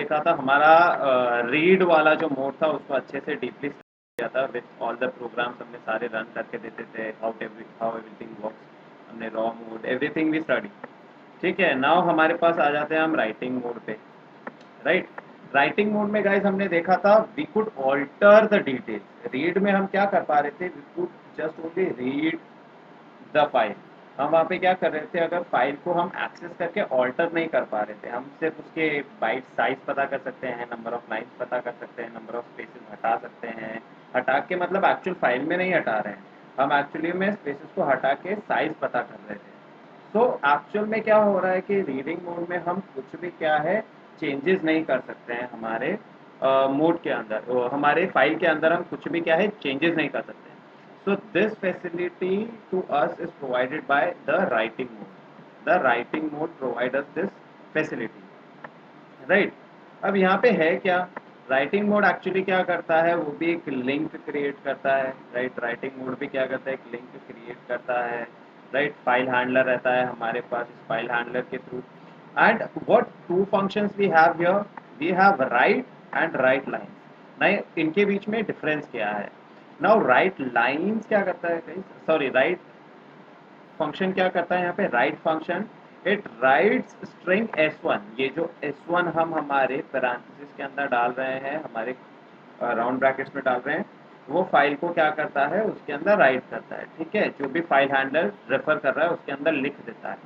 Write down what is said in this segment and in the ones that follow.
देखा था हमारा रीड वाला जो मोड था उसको अच्छे से डीपली किया था विथ ऑल द प्रोग्राम्स हमने सारे रन करके देते थे हाउ एवरीथिंग वर्क्स हमने रॉ मोड एवरीथिंग भी स्टडी। ठीक है, नाउ हमारे पास आ जाते हैं हम राइटिंग मोड पे। राइट, राइटिंग मोड में गाइस हमने देखा था we could alter the details. Read में हम क्या कर पा रहे थे, we could just only read the file. हम वहाँ पे क्या कर रहे थे, अगर फाइल को हम एक्सेस करके ऑल्टर नहीं कर पा रहे थे, हम सिर्फ उसके बाइट साइज पता कर सकते हैं, नंबर ऑफ लाइन्स पता कर सकते हैं, नंबर ऑफ स्पेसेस हटा सकते हैं। हटा के मतलब एक्चुअल फाइल में नहीं हटा रहे हैं, हम एक्चुअली में स्पेसेस को हटा के साइज पता कर रहे थे। तो एक्चुअल में क्या हो रहा है कि रीडिंग मोड में हम कुछ भी क्या है चेंजेस नहीं कर सकते हैं हमारे मोड के अंदर, हमारे फाइल के अंदर हम कुछ भी क्या है चेंजेस नहीं कर सकते हैं। So this facility to us is provided by the writing mode. The writing mode provides us this facility. Right, अब यहाँ पे है क्या, राइटिंग मोड एक्चुअली क्या करता है, वो भी एक लिंक क्रिएट करता है। राइट, राइटिंग मोड भी क्या करता है, एक लिंक क्रिएट करता है। राइट, फाइल हैंडलर रहता है हमारे पास, इस फाइल हैंडलर के through. And what two functions we have here, we have write and write lines. नहीं, इनके बीच में डिफरेंस क्या है। नाउ राइट लाइन्स क्या करता है, सॉरी राइट फंक्शन क्या करता है यहाँ पे, right function it rights string s1। ये जो s1 हम हमारे पैरेंथेसिस के अंदर डाल रहे हैं, हमारे राउंड ब्रैकेट्स में डाल रहे हैं, वो फाइल को क्या करता है उसके अंदर राइट करता है। ठीक है, जो भी फाइल हैंडलर रेफर कर रहा है उसके अंदर लिख देता है।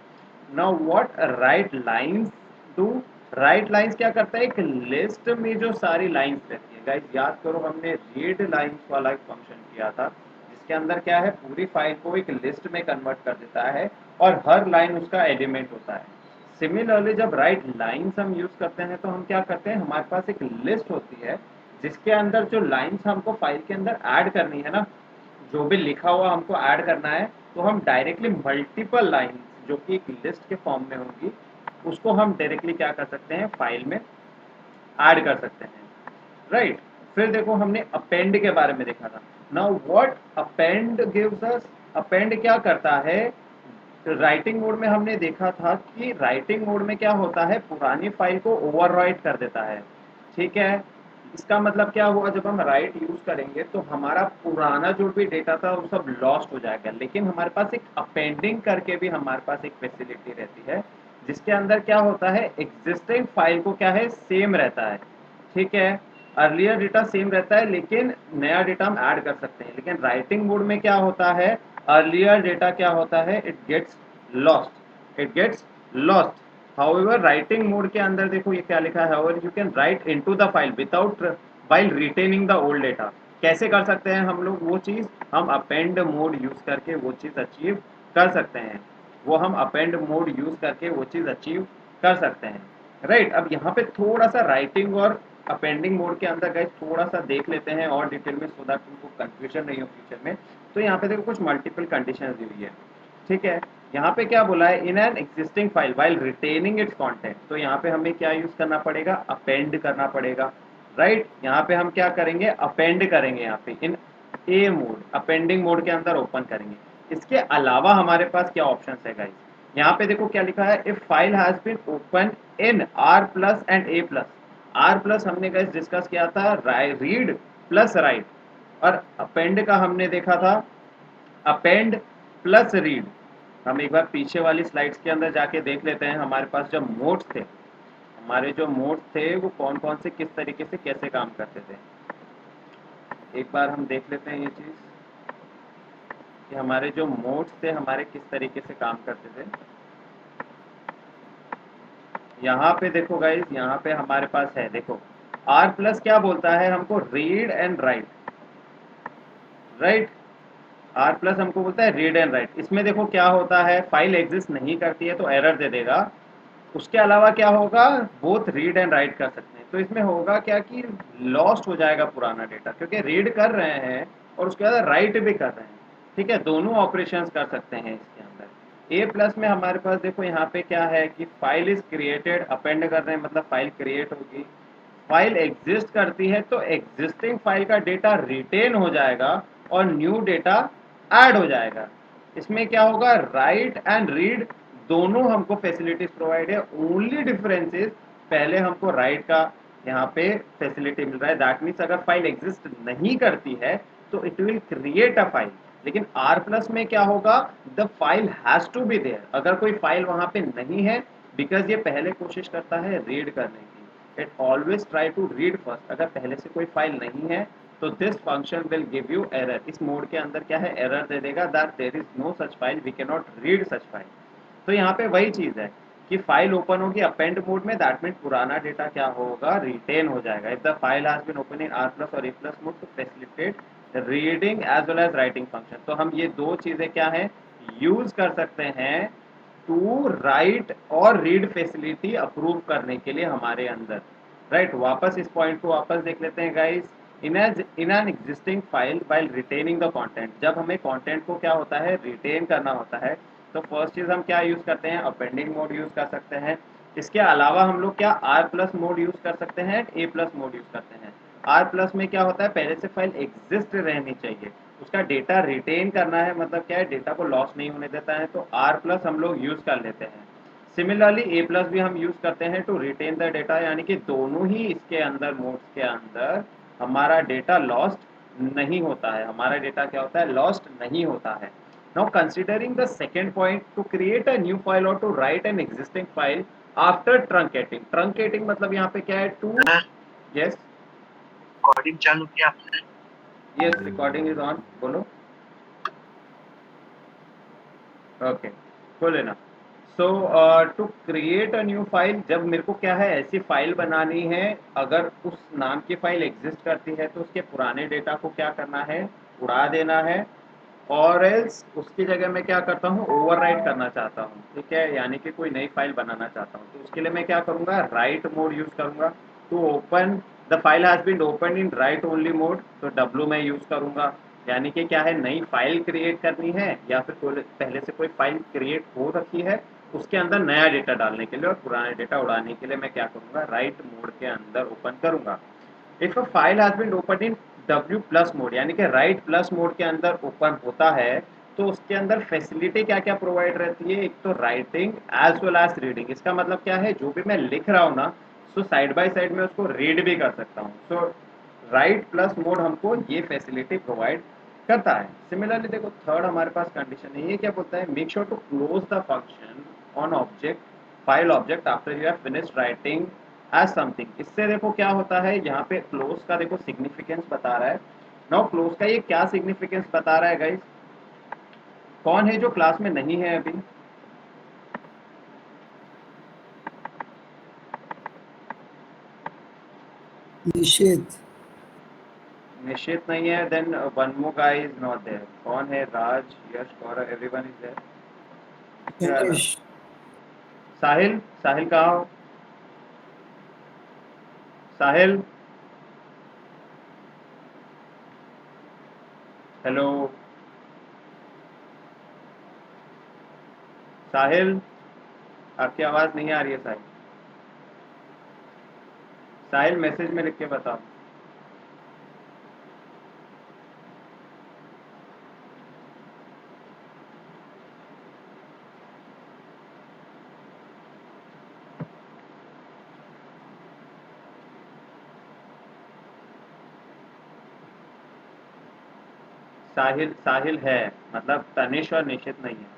Now what right lines do, right lines क्या करता है, एक लिस्ट में जो सारी लाइंस रहती है, गाइस याद करो हमने रीड लाइंस वाला एक फंक्शन किया था जिसके अंदर क्या है पूरी फाइल को एक लिस्ट में कन्वर्ट कर देता है और हर लाइन उसका एलिमेंट होता है। सिमिलरली जब राइट लाइंस हम यूज करते हैं तो हम क्या करते हैं, हमारे पास एक लिस्ट होती है जिसके अंदर जो लाइंस हमको फाइल के अंदर ऐड करनी है ना, जो भी लिखा हुआ हमको ऐड करना है, तो हम डायरेक्टली मल्टीपल लाइंस जो कि एक लिस्ट के फॉर्म में होंगी उसको हम डायरेक्टली क्या कर सकते हैं फाइल में ऐड कर सकते हैं। राइट, फिर देखो हमने अपेंड के बारे में देखा था। Now what append gives us, append क्या करता है, राइटिंग मोड में हमने देखा था कि राइटिंग मोड में क्या होता है पुरानी फाइल को ओवरराइट कर देता है। ठीक है, इसका मतलब क्या हुआ, जब हम राइट यूज करेंगे तो हमारा पुराना जो भी डेटा था वो सब लॉस्ट हो जाएगा, लेकिन हमारे पास एक अपेंडिंग करके भी हमारे पास एक फैसिलिटी रहती है जिसके अंदर क्या होता है एग्जिस्टिंग फाइल को क्या है सेम रहता है। ठीक है, अर्लियर डेटा सेम रहता है लेकिन नया डेटा हम ऐड कर सकते हैं, लेकिन राइटिंग मोड में क्या होता है अर्लियर डेटा क्या होता है it gets lost, it gets lost. However writing mode के अंदर देखो ये क्या लिखा है, however you can write into the file without while retaining the old data. कैसे कर सकते हैं हम लोग वो चीज, हम अपेंड मोड यूज करके वो चीज अचीव कर सकते हैं, वो हम अपेंड मोड यूज करके वो चीज अचीव कर सकते हैं। राइट, अब यहाँ पे थोड़ा सा राइटिंग और अपेंडिंग मोड के अंदर गाइस थोड़ा सा देख लेते हैं और डिटेल में सो दैट उनको कंफ्यूजन नहीं हो फ्यूचर में। तो यहाँ पे देखो कुछ मल्टीपल कंडीशंस दी हुई है। ठीक है, यहाँ पे क्या बोला है, in an existing file while retaining it's content, तो यहाँ पे हमें क्या यूज करना पड़ेगा, अपेंड करना पड़ेगा। राइट, यहाँ पे हम क्या करेंगे अपेंड करेंगे, यहाँ पे इन ए मोड अपेंडिंग मोड के अंदर ओपन करेंगे। इसके अलावा हमारे पास क्या ऑप्शन है गाइस, यहाँ पे देखो क्या लिखा है, if file has been open in R plus and A plus. R plus हमने गाइस डिस्कस किया था रीड प्लस राइट, और अपेंड का हमने देखा था अपेंड प्लस रीड। हम एक बार पीछे वाली स्लाइड्स के अंदर जाके देख लेते हैं हमारे पास जब मोड्स थे, हमारे जो मोड्स थे वो कौन कौन से किस तरीके से कैसे काम करते थे। एक बार हम देख लेते हैं ये चीज़ कि हमारे जो मोड्स थे हमारे किस तरीके से काम करते थे। यहाँ पे देखो गाइज, यहाँ पे हमारे पास है देखो आर प्लस क्या बोलता है हमको, read and write. Right, R plus हमको बोलता है रीड एंड राइट। इसमें देखो क्या होता है, फाइल एग्जिस्ट नहीं करती है तो एरर दे देगा। उसके अलावा क्या होगा, बोथ रीड एंड राइट कर सकते हैं। तो इसमें होगा क्या कि लॉस्ट हो जाएगा पुराना डेटा, क्योंकि रीड कर रहे हैं और उसके बाद राइट भी कर रहे हैं। ठीक है, दोनों ऑपरेशंस कर सकते हैं इसके अंदर। ए प्लस में हमारे पास देखो यहाँ पे क्या है कि फाइल इज क्रिएटेड, अपेंड कर रहे हैं मतलब फाइल क्रिएट होगी। फाइल एग्जिस्ट करती है तो एग्जिस्टिंग फाइल का डेटा रिटेन हो जाएगा और न्यू डेटा ऐड हो जाएगा। इसमें क्या होगा, राइट एंड रीड दोनों हमको फैसिलिटीज प्रोवाइड है। ओनली डिफरेंस इज पहले हमको राइट का यहाँ पे फैसिलिटी मिल रहा है। दैट मीन्स अगर फाइल एग्जिस्ट नहीं करती है तो it will create a file. लेकिन आर प्लस में क्या होगा, the file has to be there. अगर कोई फाइल वहां पे नहीं है, बिकॉज ये पहले कोशिश करता है रीड करने की, it always try to read first. अगर पहले से कोई फाइल नहीं है तो this function will give you error. इस मोड के अंदर क्या है, एरर दे देगा that there is no such file, we can not read such file. तो यहाँ पे वही चीज है कि फाइल ओपन होगी अपेंड मोड में, दैट मीन पुराना डेटा क्या होगा, रिटेन हो जाएगा। If the file has been open in R plus or A plus mode to facilitate reading as well as writing function. तो हम ये दो चीजें क्या है यूज कर सकते हैं टू राइट और रीड फैसिलिटी अप्रूव करने के लिए हमारे अंदर। राइट, वापस इस पॉइंट को वापस देख लेते हैं guys. In an existing file while retaining the content, जब हमें कंटेंट को क्या होता है रिटेन करना होता है, तो फर्स्ट चीज हम क्या यूज करते हैं, अपेंडिंग मोड यूज कर सकते हैं। इसके अलावा हम लोग क्या आर प्लस मोड यूज कर सकते हैं, ए प्लस मोड यूज करते हैं। आर प्लस में क्या होता है, पहले से फाइल एग्जिस्ट रहनी चाहिए, उसका डेटा रिटेन करना है, मतलब क्या है डेटा को लॉस नहीं होने देता है, तो आर प्लस हम लोग यूज कर लेते हैं। सिमिलरली ए प्लस भी हम यूज करते हैं टू रिटेन द डेटा, यानी कि दोनों ही इसके अंदर मोड्स के अंदर हमारा डेटा लॉस्ट नहीं होता है, हमारा डेटा क्या होता है लॉस्ट नहीं होता है। Now considering the second point, to create a new file or to write an existing file after truncating. Truncating मतलब यहाँ पे क्या है, टू, यस रिकॉर्डिंग चालू किया आपने? यस, रिकॉर्डिंग इज ऑन, बोलो। ओके, खोले ना। So to create a new file, जब मेरे को क्या है ऐसी फाइल बनानी है, अगर उस नाम की फाइल एग्जिस्ट करती है तो उसके पुराने डेटा को क्या करना है, उड़ा देना है, और एल्स उसकी जगह मैं क्या करता हूँ ओवरराइट करना चाहता हूँ, ठीक है, यानी कि कोई नई फाइल बनाना चाहता हूँ, तो उसके लिए मैं क्या करूँगा, राइट मोड यूज करूँगा। To open the file has been open in write only mode, तो डब्ल्यू मैं यूज करूँगा, यानी कि क्या है नई फाइल क्रिएट करनी है या फिर पहले से कोई फाइल क्रिएट हो रखी है उसके अंदर नया डेटा डालने के लिए, और पुराना डेटा उड़ाने के लिए मैं क्या करूँगा, राइट मोड के अंदर ओपन करूँगा। If a file has been open in W plus mode, यानी कि राइट प्लस मोड के अंदर ओपन होता है, तो उसके अंदर फैसिलिटी क्या क्या प्रोवाइड रहती है, एक तो writing as well as reading. इसका मतलब क्या है, जो भी मैं लिख रहा हूँ ना, सो साइड बाय साइड में उसको रीड भी कर सकता हूँ। सो राइट प्लस मोड हमको ये फैसिलिटी प्रोवाइड करता है। सिमिलरली देखो थर्ड हमारे पास कंडीशन है, ये क्या बोलता है, make sure to close the function on object file object after you have finished writing as something. इससे देखो क्या होता है, यहाँ पे क्लोज का देखो सिग्निफिकेंस बता रहा है। नाउ क्लोज का ये क्या सिग्निफिकेंस बता रहा है गाइस, कौन है जो क्लास में नहीं है अभी, निषेध। निश्चित नहीं है, then one more guy is not there. कौन है, Raj, Yash, Gaurav, everyone is there. Ganesh. Sahil, Sahil कहाँ हो, साहिल, हेलो साहिल, आपकी आवाज नहीं आ रही है साहिल। साहिल मैसेज में लिख के बताओ। साहिल, साहिल है, मतलब तनिष और निशित नहीं है।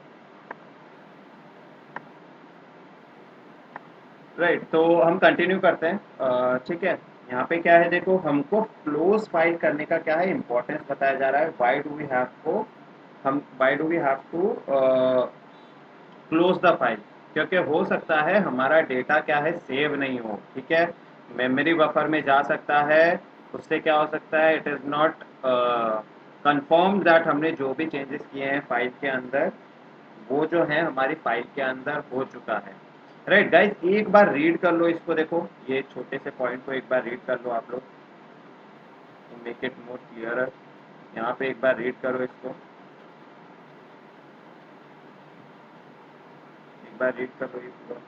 राइट, तो हम कंटिन्यू करते हैं, ठीक है। यहाँ पे क्या है देखो, हमको क्लोज फाइल करने का क्या है इंपॉर्टेंस बताया जा रहा है, why do we have to close the file, क्योंकि हो सकता है हमारा डेटा क्या है सेव नहीं हो, ठीक है, मेमोरी बफर में जा सकता है, उससे क्या हो सकता है, it is not confirm that हमने जो भी चेंजेस किए हैं फाइल के अंदर वो जो है हमारी फाइल के अंदर हो चुका है। राइट गाइस, एक बार रीड कर लो इसको, देखो ये छोटे से पॉइंट को एक बार रीड कर लो आप लोग, मेक इट मोर क्लियर। यहाँ पे एक बार रीड करो इसको, एक बार रीड कर लो ये पूरा।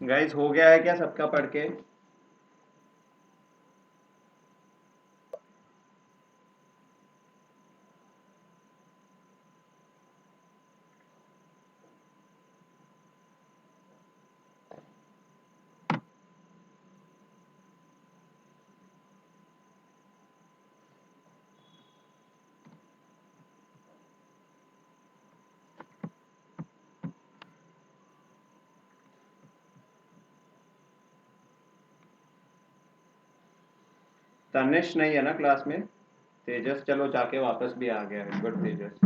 गाइस हो गया है क्या सबका पढ़ के? तनिष नहीं है ना क्लास में? तेजस चलो जाके वापस भी आ गया है, गुड तेजस।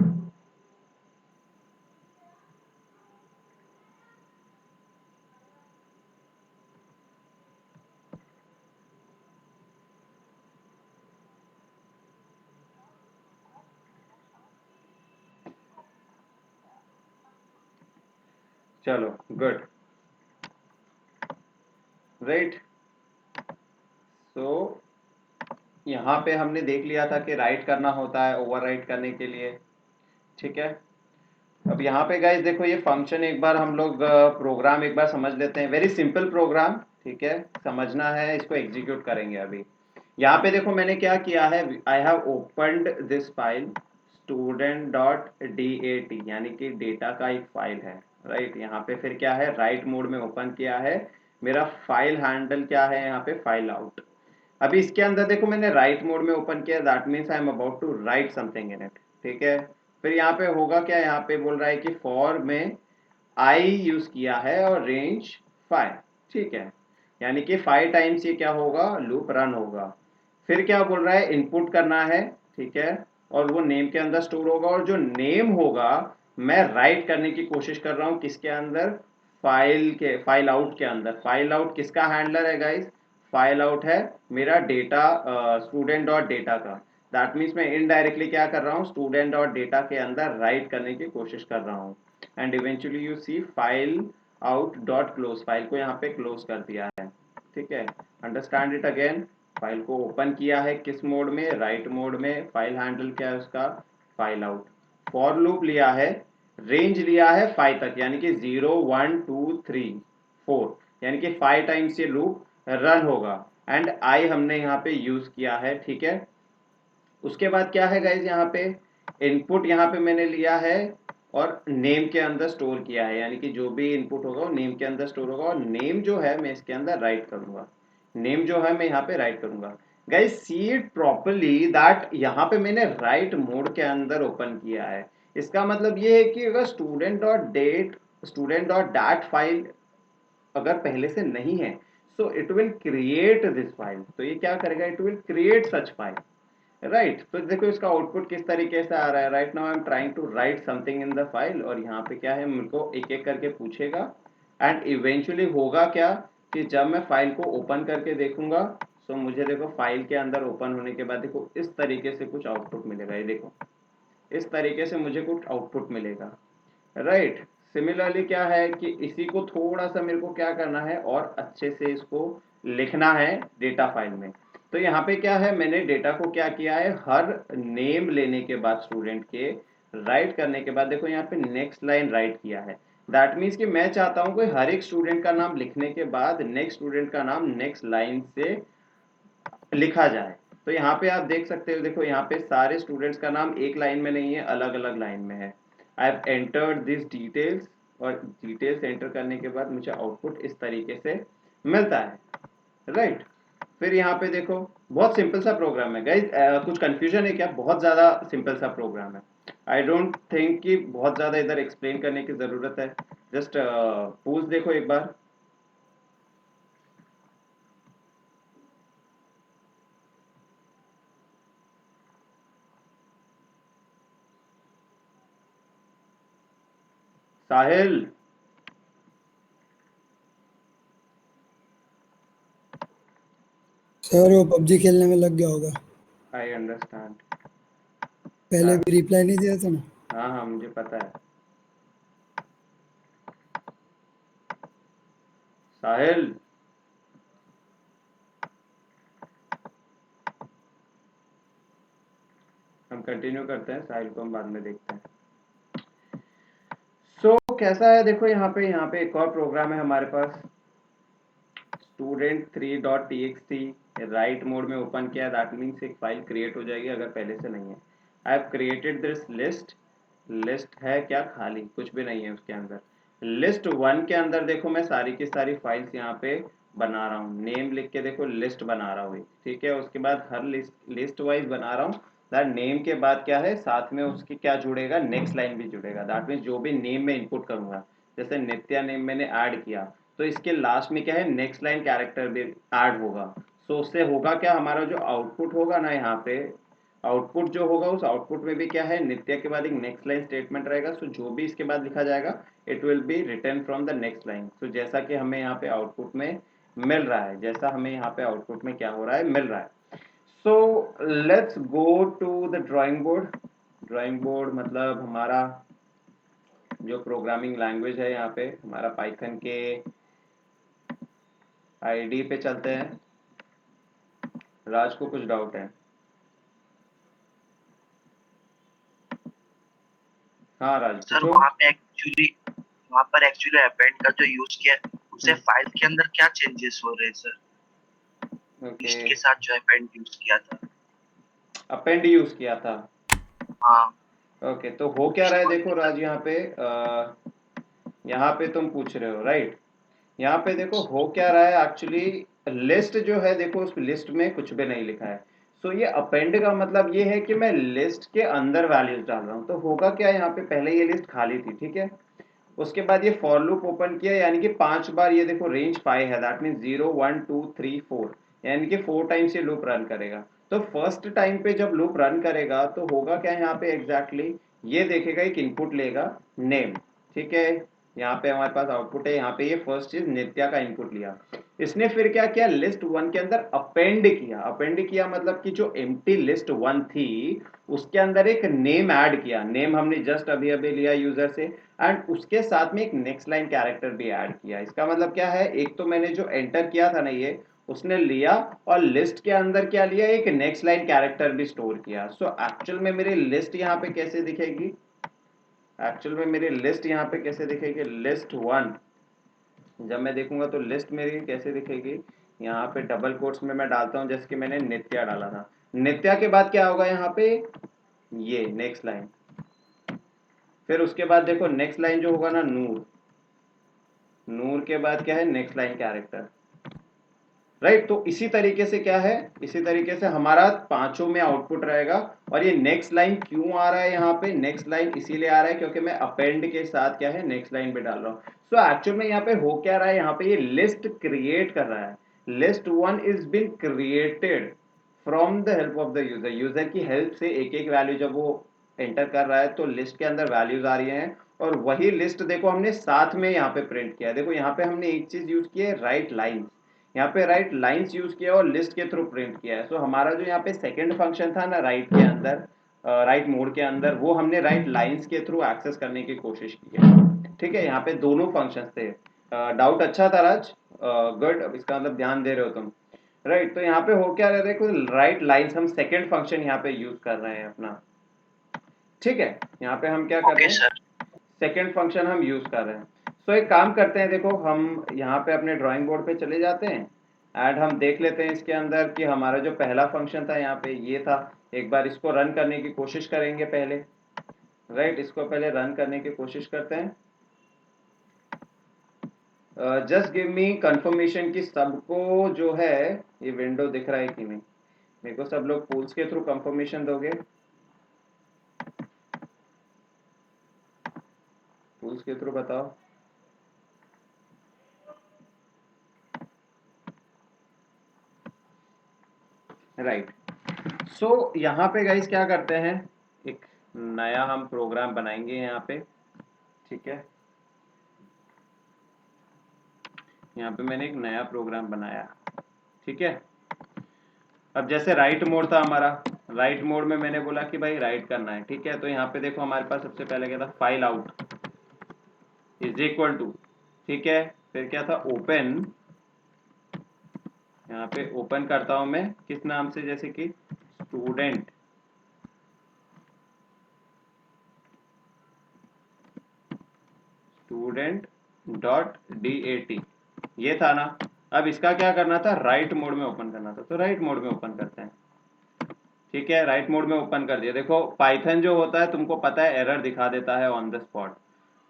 चलो गुड, राइट। सो यहाँ पे हमने देख लिया था कि राइट करना होता है ओवर राइट करने के लिए, ठीक है। अब यहाँ पे गाइस देखो ये फंक्शन एक बार हम लोग प्रोग्राम एक बार समझ लेते हैं, वेरी सिंपल प्रोग्राम, ठीक है, समझना है, इसको एग्जीक्यूट करेंगे अभी। यहाँ पे देखो मैंने क्या किया है, I have opened this file student.dat, यानी कि डेटा का एक फाइल है, राइट। यहाँ पे फिर क्या है, राइट मोड में ओपन किया है, मेरा फाइल हैंडल क्या है यहाँ पे, फाइल आउट। अभी इसके अंदर देखो मैंने राइट मोड में ओपन किया, that means I am about to write something in it, ठीक है। फिर यहाँ पे होगा क्या, यहाँ पे बोल रहा है कि फॉर में आई यूज किया है और रेंज 5, ठीक है, यानी कि 5 टाइम्स ये क्या होगा, लूप रन होगा। फिर क्या बोल रहा है, इनपुट करना है, ठीक है, और वो नेम के अंदर स्टोर होगा, और जो नेम होगा मैं राइट करने की कोशिश कर रहा हूँ किसके अंदर, फाइल आउट के अंदर। फाइल आउट किसका हैंडलर है गाइस, फाइल आउट है मेरा डेटा स्टूडेंट डॉट डेटा का। दैट मीन्स मैं इनडायरेक्टली क्या कर रहा हूँ, स्टूडेंट डॉट डेटा के अंदर राइट करने की कोशिश कर रहा हूँ। And eventually you see file out dot close, file को यहाँ पे क्लोज कर दिया है, ठीक है। अंडरस्टैंड इट अगेन, फाइल को ओपन किया है किस मोड में, राइट मोड में, फाइल हैंडल क्या है उसका, फाइल आउट। फॉर लूप लिया है, रेंज लिया है 5 तक, यानी कि 0 1 2 3 4, यानी कि 5 टाइम्स ये लूप रन होगा। एंड आई हमने यहाँ पे यूज किया है, ठीक है। उसके बाद क्या है गाइज, यहाँ पे इनपुट यहाँ पे मैंने लिया है और नेम के अंदर स्टोर किया है, यानी कि जो भी इनपुट होगा वो नेम के अंदर स्टोर होगा, और नेम जो है मैं इसके अंदर राइट करूंगा, नेम जो है मैं यहाँ पे राइट करूंगा। Guys see it properly that यहाँ पे मैंने राइट मोड के अंदर ओपन किया है। इसका मतलब ये है कि अगर स्टूडेंट डॉट डैट फाइल अगर पहले से नहीं है, so it will create this file, तो ये क्या करेगा, it will create such file, right. तो देखो इसका आउटपुट किस तरीके से आ रहा है, right now I am trying to write something in the file, और यहाँ पे क्या है मेरे को एक एक करके पूछेगा। एंड इवेंचुअली होगा क्या कि जब मैं फाइल को ओपन करके देखूंगा, सो मुझे देखो फाइल के अंदर ओपन होने के बाद देखो इस तरीके से कुछ आउटपुट मिलेगा, ये देखो इस तरीके से मुझे कुछ आउटपुट मिलेगा, राइट। सिमिलरली क्या है कि इसी को थोड़ा सा मेरे को क्या करना है और अच्छे से इसको लिखना है डेटा फाइल में। तो यहाँ पे क्या है, मैंने डेटा को क्या किया है, हर नेम लेने के बाद स्टूडेंट के राइट करने के बाद देखो यहाँ पे नेक्स्ट लाइन राइट किया है। दैट मीन्स कि मैं चाहता हूँ कि हर एक स्टूडेंट का नाम लिखने के बाद नेक्स्ट स्टूडेंट का नाम नेक्स्ट लाइन से लिखा जाए। तो यहाँ पे आप देख सकते हो, देखो यहाँ पे सारे स्टूडेंट्स का नाम एक लाइन में नहीं है, अलग अलग लाइन में है। I have entered this details, और डिटेल्स एंटर करने के बाद मुझे आउटपुट इस तरीके से मिलता है, राइट। फिर यहाँ पे देखो बहुत सिंपल सा प्रोग्राम है गाइज, कुछ कंफ्यूजन है क्या, बहुत ज्यादा सिंपल सा प्रोग्राम है। आई डोंट थिंक कि बहुत ज्यादा इधर एक्सप्लेन करने की जरूरत है, जस्ट पूछ देखो एक बार। साहिल, सर वो पबजी खेलने में लग गया होगा, आई अंडरस्टैंड। पहले भी रिप्लाई नहीं दिया था ना। हाँ हाँ मुझे पता है। साहिल, हम कंटिन्यू करते हैं, साहिल को हम बाद में देखते हैं। सो कैसा है देखो यहाँ पे एक और प्रोग्राम है हमारे पास, student3.txt राइट मोड में ओपन किया, दैट मीन्स एक फाइल क्रिएट हो जाएगी अगर पहले से नहीं है। I have created this list, list है क्या, खाली, कुछ भी नहीं है उसके अंदर। लिस्ट 1 के अंदर देखो मैं सारी की सारी फाइल्स यहाँ पे बना रहा हूँ, नेम लिख के देखो लिस्ट बना रहा हूँ, ठीक है। उसके बाद हर लिस्ट वाइज बना रहा हूँ, दैट नेम के बाद क्या है साथ में उसकी क्या जुड़ेगा, नेक्स्ट लाइन भी जुड़ेगा। दैट मीन्स जो भी नेम में इनपुट करूंगा, जैसे नित्या नेम मैंने ऐड किया तो इसके लास्ट में क्या है नेक्स्ट लाइन कैरेक्टर भी ऐड होगा। सो उससे होगा क्या, हमारा जो आउटपुट होगा ना यहाँ पे, आउटपुट जो होगा उस आउटपुट में भी क्या है नित्या के बाद एक नेक्स्ट लाइन स्टेटमेंट रहेगा। सो जो भी इसके बाद लिखा जाएगा it will be written from the next line. So जैसा कि हमें यहाँ पे आउटपुट में मिल रहा है, जैसा हमें यहाँ पे आउटपुट में क्या हो रहा है मिल रहा है। So let's go to the drawing board. Drawing board मतलब हमारा जो प्रोग्रामिंग लैंग्वेज है, यहाँ पे हमारा पाइथन के आईडी पे चलते हैं। राज को कुछ डाउट है? हाँ राज सर पूछो। वहाँ पर एक्चुअली अपेंड का जो यूज किया है, उससे फाइल के अंदर क्या चेंजेस हो रहे हैं सर? लिस्ट के साथ जो अपेंड यूज किया था। अपेंड यूज किया था, हाँ। ओके। तो हो क्या रहा है देखो राज, यहाँ पे तुम पूछ रहे हो राइट। यहाँ पे देखो हो क्या रहा है, एक्चुअली लिस्ट जो है देखो उस लिस्ट में कुछ भी नहीं लिखा है। सो ये अपेंड का मतलब ये है कि मैं लिस्ट के अंदर वैल्यूज डाल रहा हूँ। तो होगा क्या, यहाँ पे पहले ये लिस्ट खाली थी, ठीक है। उसके बाद ये फॉर लूप ओपन किया, यानी कि 5 बार ये देखो रेंज पाई है, दैट मीन 0 1 2 3 4, यानी कि 4 टाइम्स ये लूप रन करेगा। तो फर्स्ट टाइम पे जब लूप रन करेगा तो होगा क्या यहाँ पे एग्जैक्टली ये देखेगा, एक इनपुट लेगा नेम, ठीक है। यहाँ पे हमारे पास आउटपुट है, यहाँ पे ये फर्स्ट चीज नित्या का इनपुट लिया। इसने फिर क्या किया, लिस्ट 1 के अंदर अपेंड किया। अपेंड किया मतलब कि जो एम्प्टी लिस्ट 1 थी उसके अंदर एक नेम ऐड किया। नेम हमने जस्ट अभी अभी लिया यूजर से, एंड उसके साथ में एक नेक्स्ट लाइन कैरेक्टर भी ऐड किया। इसका मतलब क्या है, एक तो मैंने जो एंटर किया था ना ये उसने लिया, और लिस्ट के अंदर क्या लिया, एक नेक्स्ट लाइन कैरेक्टर भी स्टोर किया। सो एक्चुअल में मेरी लिस्ट यहाँ पे कैसे दिखेगी, एक्चुअल में मेरी लिस्ट यहाँ पे कैसे दिखेगी, लिस्ट 1 जब मैं देखूंगा तो लिस्ट मेरी कैसे दिखेगी, यहाँ पे डबल कोट्स में मैं डालता हूँ जैसे कि मैंने नित्या डाला था। नित्या के बाद क्या होगा यहाँ पे, ये नेक्स्ट लाइन। फिर उसके बाद देखो नेक्स्ट लाइन जो होगा ना नूर, नूर के बाद क्या है नेक्स्ट लाइन कैरेक्टर, राइट। तो इसी तरीके से क्या है, इसी तरीके से हमारा पांचों में आउटपुट रहेगा। और ये नेक्स्ट लाइन क्यों आ रहा है यहाँ पे, नेक्स्ट लाइन इसीलिए आ रहा है क्योंकि मैं अपेंड के साथ क्या है नेक्स्ट लाइन भी डाल रहा हूँ। सो एक्चुअल में यहाँ पे हो क्या रहा है, यहाँ पे ये लिस्ट क्रिएट कर रहा है। List 1 is been created from the help of the user. User की हेल्प से एक एक वैल्यू जब वो एंटर कर रहा है तो लिस्ट के अंदर वैल्यूज आ रही हैं, और वही लिस्ट देखो हमने साथ में यहाँ पे प्रिंट किया है। देखो यहाँ पे हमने एक चीज यूज की है, राइट लाइन्स। यहाँ पे राइट लाइन्स यूज किया और लिस्ट के थ्रू प्रिंट किया है। सो हमारा जो यहाँ पे सेकंड फंक्शन था ना राइट के अंदर, राइट मोड के अंदर, वो हमने राइट लाइन्स के थ्रू एक्सेस करने की कोशिश की है, ठीक है। यहाँ पे दोनों फंक्शन थे। डाउट अच्छा था राज, गुड, इसका मतलब ध्यान दे रहे हो तुम, राइट। तो यहाँ पे हो क्या रहा है, देखो राइट लाइन्स हम सेकंड फंक्शन यहाँ पे यूज कर रहे हैं अपना, ठीक है। यहाँ पे हम क्या कर रहे ओके हैं, सर। सेकेंड फंक्शन हम यूज कर रहे हैं। सो एक काम करते हैं, देखो हम यहाँ पे अपने ड्राइंग बोर्ड पे चले जाते हैं, एंड हम देख लेते हैं इसके अंदर कि हमारा जो पहला फंक्शन था यहाँ पे ये था। एक बार इसको रन करने की कोशिश करेंगे पहले, राइट। इसको पहले रन करने की कोशिश करते हैं। जस्ट गिव मी कंफर्मेशन कि सबको जो है ये विंडो दिख रहा है कि नहीं। मेरे को सब लोग पूल्स के थ्रू कंफर्मेशन दोगे, पूल्स के थ्रू बताओ। राइट। सो यहाँ पे गाइस क्या करते हैं, एक नया हम प्रोग्राम बनाएंगे यहाँ पे, ठीक है। यहाँ पे मैंने एक नया प्रोग्राम बनाया, ठीक है। अब जैसे राइट मोड था हमारा, राइट मोड में मैंने बोला कि भाई राइट करना है, ठीक है। तो यहाँ पे देखो हमारे पास सबसे पहले क्या था, file out is equal to, ठीक है। फिर क्या था, ओपन, यहाँ पे ओपन करता हूं मैं किस नाम से, जैसे कि स्टूडेंट डॉट DAT, ये था ना। अब इसका क्या करना था, राइट मोड में ओपन करना था, तो राइट मोड में ओपन करते हैं। ठीक है, राइट मोड में ओपन कर दिया। देखो पाइथन जो होता है तुमको पता है एरर दिखा देता है ऑन द स्पॉट।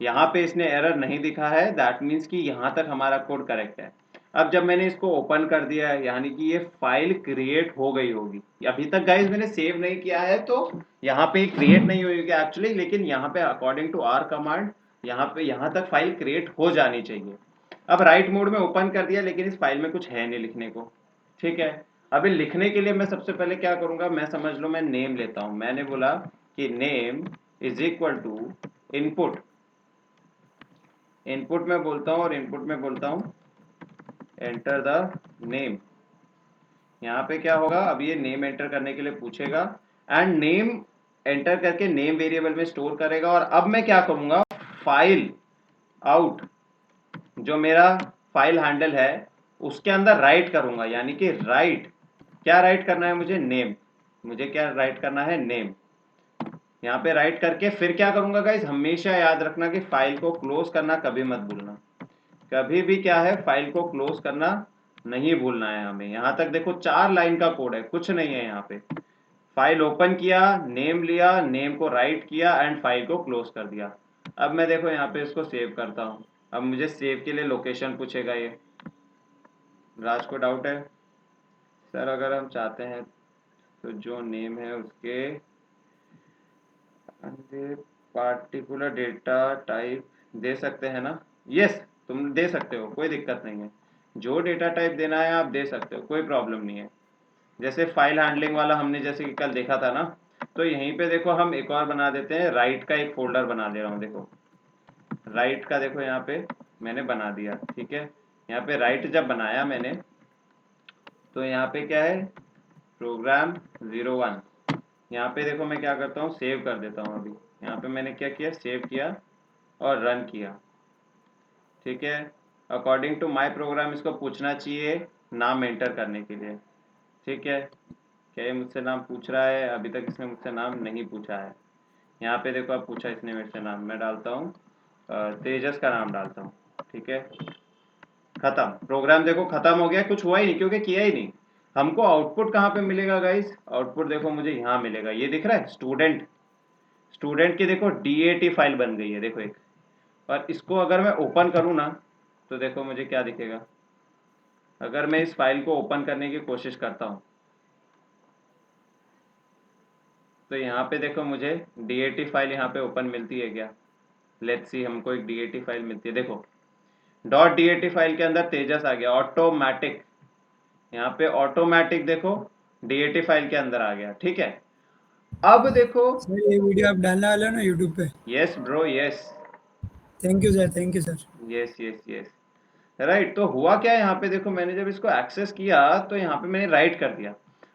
यहाँ पे इसने एरर नहीं दिखा है, दैट मीन्स कि यहाँ तक हमारा कोड करेक्ट है। अब जब मैंने इसको ओपन कर दिया है यानी कि ये फाइल क्रिएट हो गई होगी। अभी तक गाइज मैंने सेव नहीं किया है तो यहाँ पे क्रिएट नहीं हुई होगी एक्चुअली, लेकिन यहाँ पे अकॉर्डिंग टू आर कमांड यहाँ तक फाइल क्रिएट हो जानी चाहिए। अब राइट मोड में ओपन कर दिया लेकिन इस फाइल में कुछ है नहीं लिखने को। ठीक है, अभी लिखने के लिए मैं सबसे पहले क्या करूंगा, मैं समझ लो मैं नेम लेता हूं। मैंने बोला कि name is equal to input, input में बोलता हूं और इनपुट में बोलता हूं एंटर द नेम। यहाँ पे क्या होगा, अब ये नेम एंटर करने के लिए पूछेगा एंड नेम एंटर करके नेम वेरिएबल में स्टोर करेगा। और अब मैं क्या करूंगा, फाइल आउट जो मेरा फाइल हैंडल है उसके अंदर राइट करूंगा, यानी कि राइट क्या राइट करना है मुझे, नेम। मुझे क्या राइट करना है, नेम। यहाँ पे राइट करके फिर क्या करूंगा गाइस, हमेशा याद रखना कि फाइल को क्लोज करना कभी मत भूलना। कभी भी क्या है, फाइल को क्लोज करना नहीं भूलना है हमें। यहाँ तक देखो 4 लाइन का कोड है, कुछ नहीं है यहाँ पे। फाइल ओपन किया, नेम लिया, नेम को राइट किया एंड फाइल को क्लोज कर दिया। अब मैं देखो यहाँ पे इसको सेव करता हूँ। अब मुझे सेव के लिए लोकेशन पूछेगा ये। राज को डाउट है सर, अगर हम चाहते हैं तो जो नेम है उसके पार्टिकुलर डेटा टाइप दे सकते हैं ना। यस, तुम दे सकते हो, कोई दिक्कत नहीं है। जो डेटा टाइप देना है आप दे सकते हो, कोई प्रॉब्लम नहीं है। जैसे फाइल हैंडलिंग वाला हमने जैसे कि कल देखा था ना, तो यहीं पे देखो हम एक और बना देते हैं, राइट का एक फोल्डर बना दे रहा हूँ। देखो राइट का देखो यहाँ पे मैंने बना दिया। ठीक है, यहाँ पे राइट जब बनाया मैंने तो यहाँ पे क्या है, प्रोग्राम 01। यहाँ पे देखो मैं क्या करता हूँ, सेव कर देता हूँ। अभी यहाँ पे मैंने क्या किया, सेव किया और रन किया। ठीक है, अकॉर्डिंग टू माय प्रोग्राम इसको पूछना चाहिए नाम एंटर करने के लिए। ठीक है, क्या ये मुझसे नाम पूछ रहा है, अभी तक इसने मुझसे नाम नहीं पूछा है। यहाँ पे देखो अब पूछा इसने मेरे से नाम, मैं डालता हूँ तेजस का नाम डालता हूँ। ठीक है, खत्म, प्रोग्राम देखो खत्म हो गया, कुछ हुआ ही नहीं क्योंकि किया ही नहीं। हमको आउटपुट कहाँ पे मिलेगा गाइस, आउटपुट देखो मुझे यहाँ मिलेगा, ये दिख रहा है स्टूडेंट। स्टूडेंट की देखो DAT फाइल बन गई है देखो एक। और इसको अगर मैं ओपन करूँ ना तो देखो मुझे क्या दिखेगा। अगर मैं इस फाइल को ओपन करने की कोशिश करता हूँ तो यहाँ पे देखो मुझे DAT फाइल यहाँ पे ओपन मिलती है क्या। लेट्स सी, हमको एक DAT फाइल मिलती है। देखो .dat फाइल के अंदर तेजस आ गया, ऑटोमेटिक। यहाँ पे ऑटोमेटिक देखो DAT फाइल के अंदर आ गया। ठीक है, अब देखो सर ये वीडियो आप डालने वाले हो ना यूट्यूब पे? Yes bro, yes thank you sir, thank you sir. Yes yes yes right. तो हुआ क्या है यहाँ पे देखो, मैंने जब इसको एक्सेस किया तो यहाँ पे मैंने राइट कर दिया।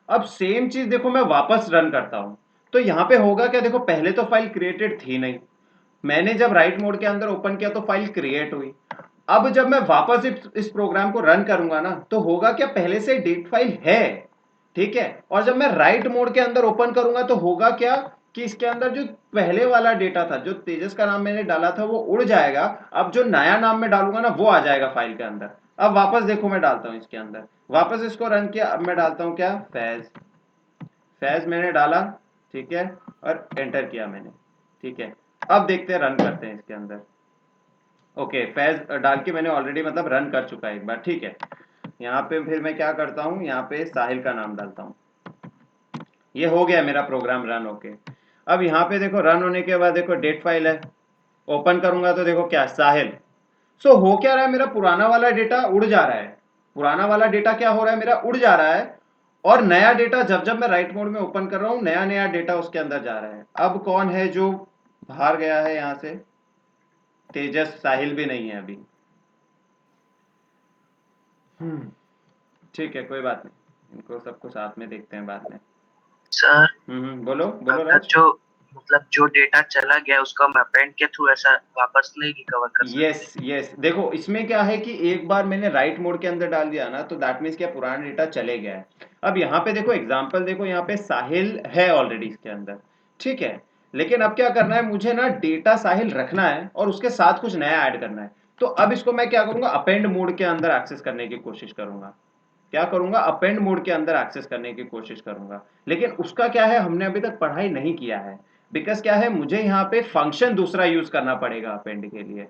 अब सेम चीज देखो मैं वापस रन करता हूँ तो यहाँ पे होगा क्या, देखो पहले तो फाइल क्रिएटेड थी नहीं, मैंने जब राइट मोड के अंदर ओपन किया तो फाइल क्रिएट हुई। अब जब मैं वापस इस प्रोग्राम को रन करूंगा ना तो होगा क्या, पहले से डेट फाइल है। ठीक है, और जब मैं राइट मोड के अंदर ओपन करूंगा तो होगा क्या कि इसके अंदर जो पहले वाला डेटा था, जो तेजस का नाम मैंने डाला था वो उड़ जाएगा। अब जो नया नाम मैं डालूंगा ना वो आ जाएगा फाइल के अंदर। अब वापस देखो मैं डालता हूं इसके अंदर, वापस इसको रन किया, अब मैं डालता हूं क्या, फैज। फैज मैंने डाला। ठीक है, और एंटर किया मैंने। ठीक है, अब देखते हैं, रन करते हैं इसके अंदर। ओके, फैज डाल के मैंने ऑलरेडी मतलब रन कर चुका है एक बार। ठीक है, यहाँ पे फिर मैं क्या करता हूँ, यहाँ पे साहिल का नाम डालता हूँ। ये हो गया मेरा प्रोग्राम रन होके। अब यहाँ पे देखो रन होने के बाद देखो डेट फाइल है, ओपन करूंगा तो देखो क्या, साहिल। सो हो क्या रहा है, मेरा पुराना वाला डेटा उड़ जा रहा है। पुराना वाला डेटा क्या हो रहा है, मेरा उड़ जा रहा है। और नया डेटा जब जब मैं राइट मोड में ओपन कर रहा हूँ नया नया डेटा उसके अंदर जा रहा है। अब कौन है जो बाहर गया है यहाँ से, तेजस, साहिल भी नहीं है अभी। ठीक है, कोई बात नहीं, इनको सबको साथ में देखते हैं बाद में। सर बोलो बोलो अगर राज। जो मतलब जो डेटा चला गया उसका हम अपेंड के थ्रू ऐसा वापस नहीं रिकवर कर सकते? यस यस, देखो इसमें क्या है कि एक बार मैंने राइट मोड के अंदर डाल दिया ना तो दैट मीन्स क्या, पुराना डेटा चले गया है। अब यहाँ पे देखो एग्जांपल देखो, यहाँ पे साहिल है ऑलरेडी इसके अंदर। ठीक है, लेकिन अब क्या करना है मुझे ना, डेटा साहिल रखना है और उसके साथ कुछ नया ऐड करना है। तो अब इसको मैं क्या करूंगा, अपेंड मोड के अंदर एक्सेस करने की कोशिश करूंगा। क्या करूंगा, अपेंड मोड के अंदर एक्सेस करने की कोशिश करूंगा। लेकिन उसका क्या है, हमने अभी तक पढ़ाई नहीं किया है, बिकॉज क्या है, मुझे यहाँ पे फंक्शन दूसरा यूज करना पड़ेगा अपेंड के लिए।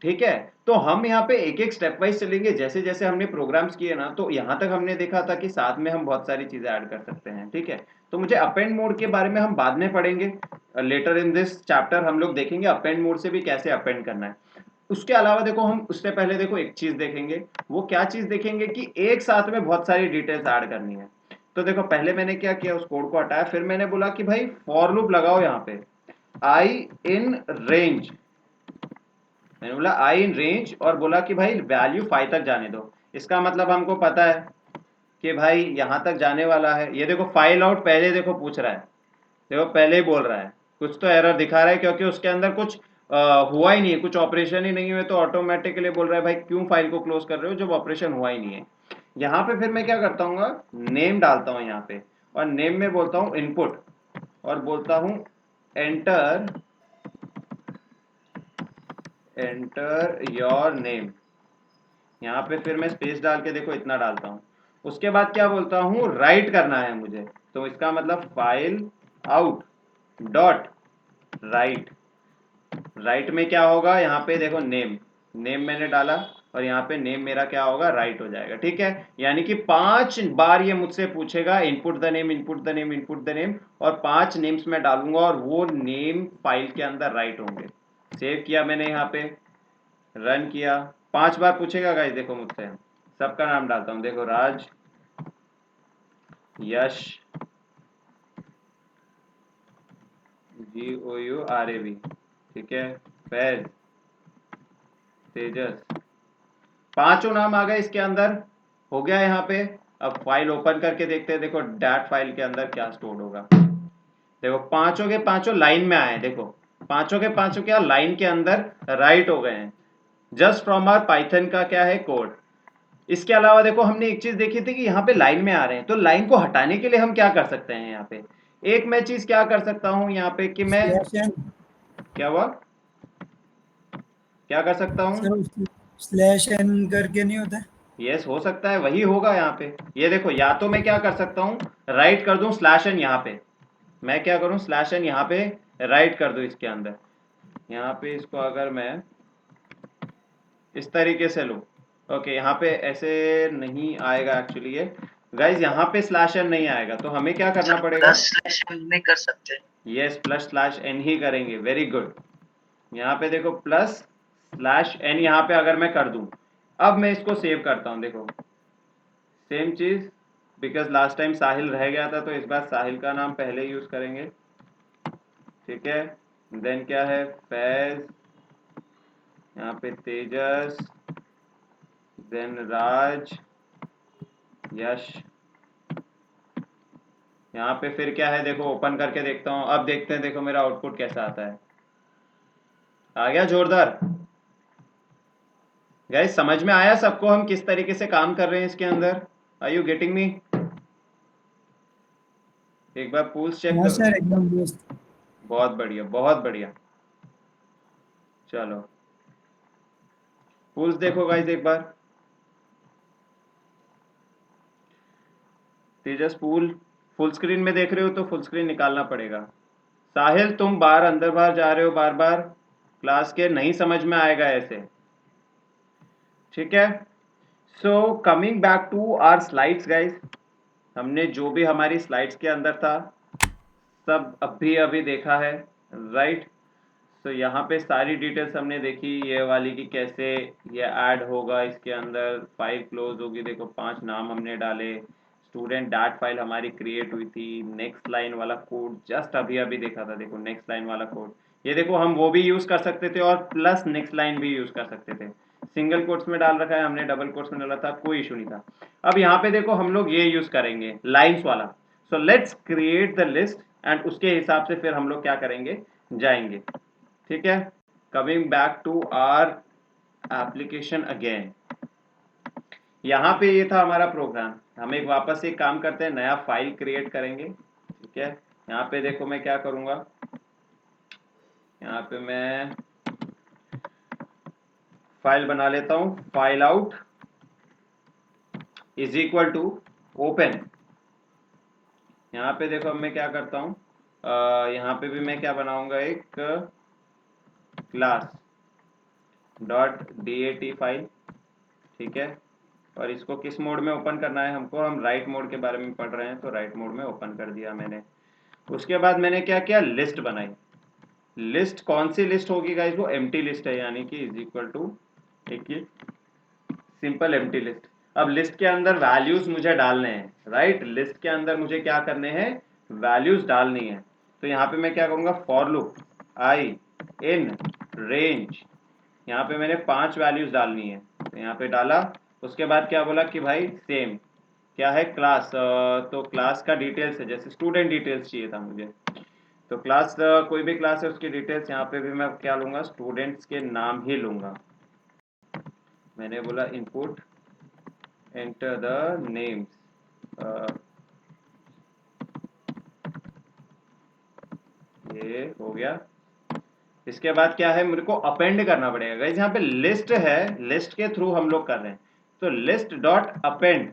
ठीक है, तो हम यहाँ पे एक एक स्टेप वाइज चलेंगे। जैसे जैसे हमने प्रोग्राम्स किए ना, तो यहाँ तक हमने देखा था कि साथ में हम बहुत सारी चीजें ऐड कर सकते हैं। ठीक है, तो मुझे अपेंड मोड के बारे में हम बाद में पढ़ेंगे, लेटर इन दिस चैप्टर हम लोग देखेंगे अपेंड मोड से भी कैसे अपेंड करना है। उसके अलावा देखो, हम उससे पहले देखो एक चीज देखेंगे। वो क्या चीज देखेंगे कि एक साथ में बहुत सारी डिटेल्स ऐड करनी है। तो देखो, पहले मैंने क्या किया, उस कोड को हटाया, फिर मैंने बोला कि भाई फॉर लूप लगाओ यहाँ पे, आई इन रेंज। मैंने बोला आई इन रेंज, और बोला कि भाई वैल्यू 5 तक जाने दो। इसका मतलब हमको पता है कि भाई यहां तक जाने वाला है। ये देखो फाइल आउट पहले देखो पूछ रहा है, देखो पहले ही बोल रहा है, कुछ तो एरर दिखा रहा है, क्योंकि उसके अंदर कुछ हुआ ही नहीं है, कुछ ऑपरेशन ही नहीं हुए, तो ऑटोमेटिकली बोल रहा है भाई क्यों फाइल को क्लोज कर रहे हो जब ऑपरेशन हुआ ही नहीं है। यहाँ पे फिर मैं क्या करता हूँ, नेम डालता हूँ यहाँ पे, और नेम में बोलता हूँ इनपुट, और बोलता हूँ एंटर योर नेम। यहाँ पे फिर मैं स्पेस डाल के देखो इतना डालता हूँ। उसके बाद क्या बोलता हूँ, राइट करना है मुझे, तो इसका मतलब file out dot right. Right में क्या होगा, यहाँ पे देखो नेम, नेम मैंने डाला, और यहाँ पे नेम मेरा क्या होगा, राइट हो जाएगा। ठीक है, यानी कि 5 बार ये मुझसे पूछेगा input the name, input the name, input the name, और 5 नेम्स मैं डालूंगा, और वो नेम फाइल के अंदर राइट होंगे। सेव किया मैंने, यहाँ पे रन किया, 5 बार पूछेगा गाइस, देखो मुझसे सबका नाम डालता हूँ, देखो राज, यश, GOURAV, ठीक है, फैज, तेजस, 5 नाम आ गए इसके अंदर, हो गया यहाँ पे। अब फाइल ओपन करके देखते हैं, देखो डैट फाइल के अंदर क्या स्टोर होगा। देखो पांचों के पांचों लाइन में आए, देखो पांचों के पांचों क्या लाइन के अंदर राइट हो गए हैं, जस्ट फ्रॉम आवर पाइथन का क्या है कोड। इसके अलावा देखो, हमने एक चीज देखी थी कि यहाँ पे लाइन में आ रहे हैं, तो लाइन को हटाने के लिए हम क्या कर सकते हैं, यहाँ पे एक मैं चीज क्या कर सकता हूँ यहाँ पे कि मैं, स्लैश एन। क्या हुआ, क्या कर सकता हूँ, सर स्लैश एन करके नहीं होता है? यस हो सकता है, वही होगा यहाँ पे। ये देखो, या तो मैं क्या कर सकता हूँ, राइट कर दूं स्लैश एन यहाँ पे, मैं क्या करूँ स्लैश एन यहाँ पे राइट कर दूं इसके अंदर। यहाँ पे इसको अगर मैं इस तरीके से लूँ, ओके, यहाँ पे ऐसे नहीं आएगा एक्चुअली ये गाइज, यहाँ पे स्लैश एन नहीं आएगा, तो हमें क्या करना सर पड़ेगा, प्लस स्लैश एन नहीं कर सकते? यस प्लस स्लैश एन ही करेंगे, वेरी गुड। यहाँ पे देखो प्लस स्लैश एन यहाँ पे अगर मैं कर दूं, अब मैं इसको सेव करता हूँ, देखो सेम चीज, बिकॉज लास्ट टाइम साहिल रह गया था, तो इस बार साहिल का नाम पहले यूज करेंगे। ठीक है, देन क्या है, फैज, यहाँ पे तेजस, देन राज, यश, यहाँ पे फिर क्या है, देखो ओपन करके देखता हूँ, अब देखते हैं देखो मेरा आउटपुट कैसा आता है। आ गया जोरदार गाइस, समझ में आया सबको हम किस तरीके से काम कर रहे हैं इसके अंदर, आर यू गेटिंग मी? एक बार पूल्स चेक हाँ करो। सर, एकदम मस्त। बहुत बढ़िया, बहुत बढ़िया। चलो पूल्स देखो गाइस एक बार, तेजस पूल फुल स्क्रीन में देख रहे हो तो फुल स्क्रीन निकालना पड़ेगा। साहिल तुम बाहर अंदर बाहर जा रहे हो बार बार, क्लास के नहीं समझ में आएगा ऐसे। ठीक है, so coming back to our slides guys, हमने जो भी हमारी स्लाइड्स के अंदर था सब अभी अभी देखा है, राइट। तो यहाँ पे सारी डिटेल्स हमने देखी, ये वाली की कैसे ये ऐड होगा इसके अंदर, फाइल क्लोज होगी, देखो 5 नाम हमने डाले, स्टूडेंट डैट फाइल हमारी क्रिएट हुई थी, नेक्स्ट लाइन वाला कोड जस्ट अभी अभी देखा था, देखो नेक्स्ट लाइन वाला कोड, ये देखो हम वो भी यूज कर सकते थे और प्लस नेक्स्ट लाइन भी यूज कर सकते थे। सिंगल कोट्स में डाल रखा है हमने, डबल कोट्स में डाला था, कोई इशू नहीं था। अब यहाँ पे देखो हम लोग ये यूज करेंगे लाइन्स वाला, so let's create the list, and उसके हिसाब से फिर हम लोग क्या करेंगे, जाएंगे। ठीक है, coming back to our application again, यहाँ पे ये था हमारा प्रोग्राम। हम एक वापस से काम करते हैं, नया फाइल क्रिएट करेंगे। ठीक है, यहाँ पे देखो मैं क्या करूँगा, यहाँ पे मैं फाइल बना लेता हूं, file out is equal to open. यहाँ पे देखो अब मैं क्या करता हूँ, यहाँ पे भी मैं क्या बनाऊंगा, एक क्लास डॉट dat फाइल, ठीक है। और इसको किस मोड में ओपन करना है हमको, हम राइट मोड के बारे में पढ़ रहे हैं, तो राइट मोड में ओपन कर दिया मैंने। उसके बाद मैंने क्या किया, लिस्ट बनाई। लिस्ट कौन सी लिस्ट होगी गाइस, वो एम्प्टी लिस्ट है, यानी कि इज इक्वल टू एक सिंपल एम्प्टी लिस्ट। अब लिस्ट के अंदर वैल्यूज मुझे डालने हैं, राइट। लिस्ट के अंदर मुझे क्या करने हैं, वैल्यूज डालनी है। तो यहाँ पे मैं क्या करूँगा, for loop I in range, यहाँ पे मैंने 5 वैल्यूज डालनी है, तो यहाँ पे डाला। उसके बाद क्या बोला कि भाई सेम क्या है, क्लास, तो क्लास का डिटेल्स है, जैसे स्टूडेंट डिटेल्स चाहिए था मुझे, तो क्लास कोई भी क्लास है उसकी डिटेल्स, यहाँ पे भी मैं क्या लूँगा, स्टूडेंट्स के नाम ही लूँगा। मैंने बोला इनपुट एंटर द नेम्स, ये हो गया। इसके बाद क्या है, मेरे को अपेंड करना पड़ेगा गाइस, यहाँ पे लिस्ट है, लिस्ट के थ्रू हम लोग कर रहे हैं, तो लिस्ट डॉट अपेंड,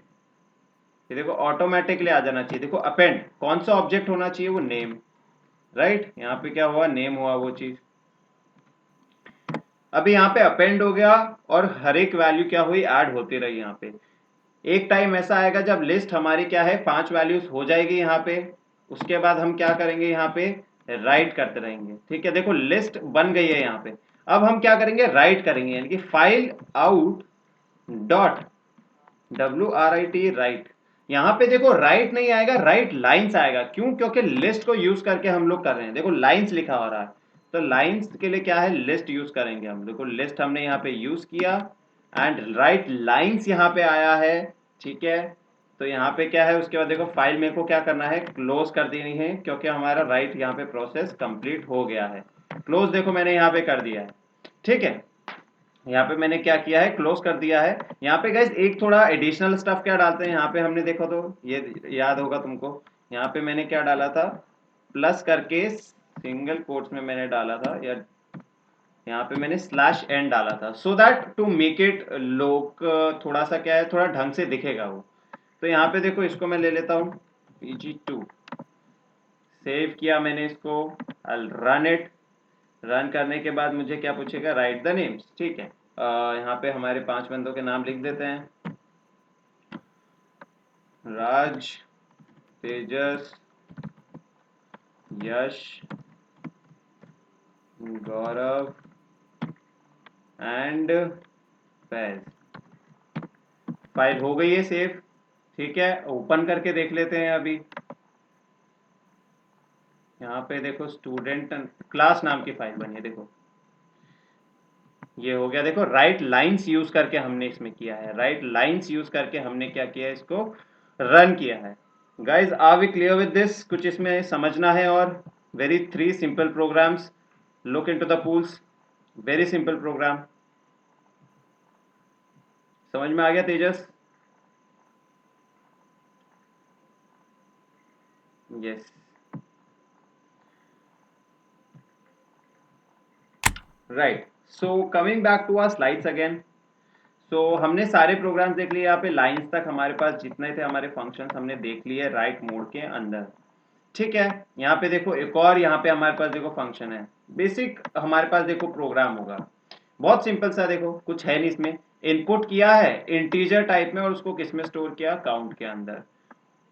ये देखो ऑटोमेटिकली आ जाना चाहिए। देखो अपेंड कौन सा ऑब्जेक्ट होना चाहिए, वो नेम, राइट। यहाँ पे क्या हुआ, नेम हुआ वो चीज। अभी यहाँ पे अपेंड हो गया और हर एक वैल्यू क्या हुई, ऐड होती रही। यहाँ पे एक टाइम ऐसा आएगा जब लिस्ट हमारी क्या है 5 वैल्यूज हो जाएगी यहाँ पे, उसके बाद हम क्या करेंगे, यहाँ पे राइट करते रहेंगे, ठीक है। देखो लिस्ट बन गई है यहाँ पे, अब हम क्या करेंगे, राइट करेंगे, यानी कि file out dot WRIT right. यहाँ पे देखो राइट नहीं आएगा, राइट लाइन्स आएगा। क्यों, क्योंकि लिस्ट को यूज करके हम लोग कर रहे हैं। देखो लाइन्स लिखा हो रहा है, तो लाइन्स के लिए क्या है, लिस्ट यूज करेंगे हम। देखो लिस्ट हमने यहाँ पे यूज किया एंड राइट लाइन्स यहाँ पे आया है, ठीक है। तो यहाँ पे क्या है, उसके बाद देखो फाइल मेरे को क्या करना है, क्लोज कर देनी है, क्योंकि हमारा राइट यहाँ पे प्रोसेस कंप्लीट हो गया है। क्लोज देखो मैंने यहाँ पे कर दिया है, ठीक है। यहाँ पे मैंने क्या किया है, क्लोज कर दिया है। यहाँ पे गाइस एक थोड़ा एडिशनल स्टफ क्या डालते हैं, यहाँ पे हमने देखो तो ये याद होगा तुमको, यहाँ पे मैंने क्या डाला था, प्लस करके सिंगल कोट्स में मैंने डाला था, या यहाँ पे मैंने स्लैश एन डाला था, so that to make it look थोड़ा सा क्या है, थोड़ा ढंग से दिखेगा वो। तो यहाँ पे देखो इसको मैं ले लेता हूँ pg2, सेव किया मैंने इसको, आई रन इट। रन करने के बाद मुझे क्या पूछेगा, राइट द नेम्स, ठीक है। यहाँ पे हमारे 5 बंदों के नाम लिख देते हैं, राज, तेजस, यश, गौरव एंड फैज। फाइल हो गई है सेव, ठीक है। ओपन करके देख लेते हैं अभी। यहाँ पे देखो स्टूडेंट क्लास नाम की फाइल बनी है, देखो ये हो गया। देखो राइट लाइंस यूज करके हमने इसमें किया है, राइट लाइंस यूज करके हमने क्या किया है, इसको रन किया है। Guys are we clear with this, कुछ इसमें समझना है और very 3 simple programs, look into the pools, very simple program. समझ में आ गया Tejas? Yes, right. So coming back to our slides again. So हमने सारे प्रोग्राम्स देख लिए, यहाँ पे लाइंस तक हमारे पास जितने थे हमारे फंक्शंस हमने देख लिए राइट मोड के अंदर, ठीक है। यहाँ पे देखो एक और, यहाँ पे हमारे पास देखो फंक्शन है, बेसिक हमारे पास देखो प्रोग्राम होगा, बहुत सिंपल सा। देखो कुछ है नहीं इसमें, इनपुट किया है इंटीजर टाइप में और उसको किस में स्टोर किया, काउंट के अंदर।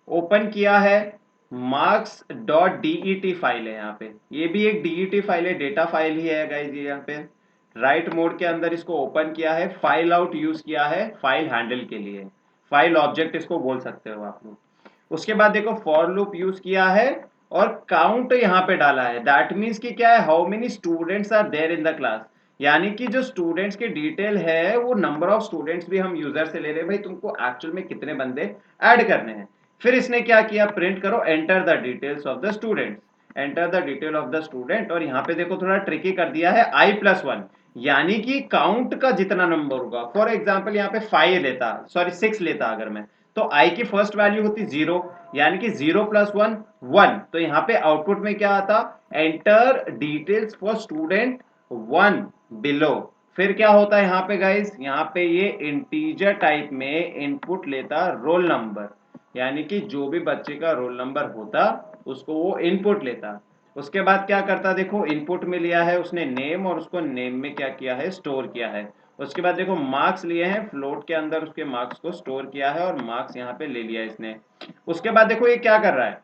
ओपन किया है मार्क्स डॉट DET फाइल है, यहाँ पे ये भी एक DET फाइल है, डेटा फाइल ही है गाइज। यहाँ पे राइट मोड के अंदर इसको ओपन किया है, फाइल आउट यूज किया है फाइल हैंडल के लिए, फाइल ऑब्जेक्ट इसको बोल सकते हो आप लोग। उसके बाद देखो फॉर लूप यूज किया है और काउंट यहाँ पे डाला है, दैट मीन्स कि क्या है, how many students are there in the class, यानी कि जो स्टूडेंट्स की डिटेल है वो नंबर ऑफ स्टूडेंट्स भी हम यूजर से ले रहे हैं, भाई तुमको एक्चुअल में कितने बंदे ऐड करने हैं। फिर इसने क्या किया, प्रिंट करो enter the details of the students, enter the detail of the student. और यहाँ पे देखो थोड़ा ट्रिकी कर दिया है, i+1, यानी कि काउंट का जितना नंबर होगा। फॉर एग्जाम्पल यहाँ पे 5 लेता, सॉरी 6 लेता अगर मैं, तो i की फर्स्ट वैल्यू होती 0, यानी कि 0 + 1 1। तो यहाँ पे आउटपुट में क्या आता, enter details for student 1 below, फिर क्या होता है यहाँ पे गाइस, यहाँ पे ये इंटीजर टाइप में इनपुट लेता रोल नंबर, यानी कि जो भी बच्चे का रोल नंबर होता उसको वो इनपुट लेता। उसके बाद क्या करता, देखो इनपुट में लिया है उसने नेम, और उसको नेम में क्या किया है, स्टोर किया है। उसके बाद देखो मार्क्स लिए हैं, फ्लोट के अंदर उसके मार्क्स को स्टोर किया है और मार्क्स यहाँ पे ले लिया इसने। उसके बाद देखो ये क्या कर रहा है,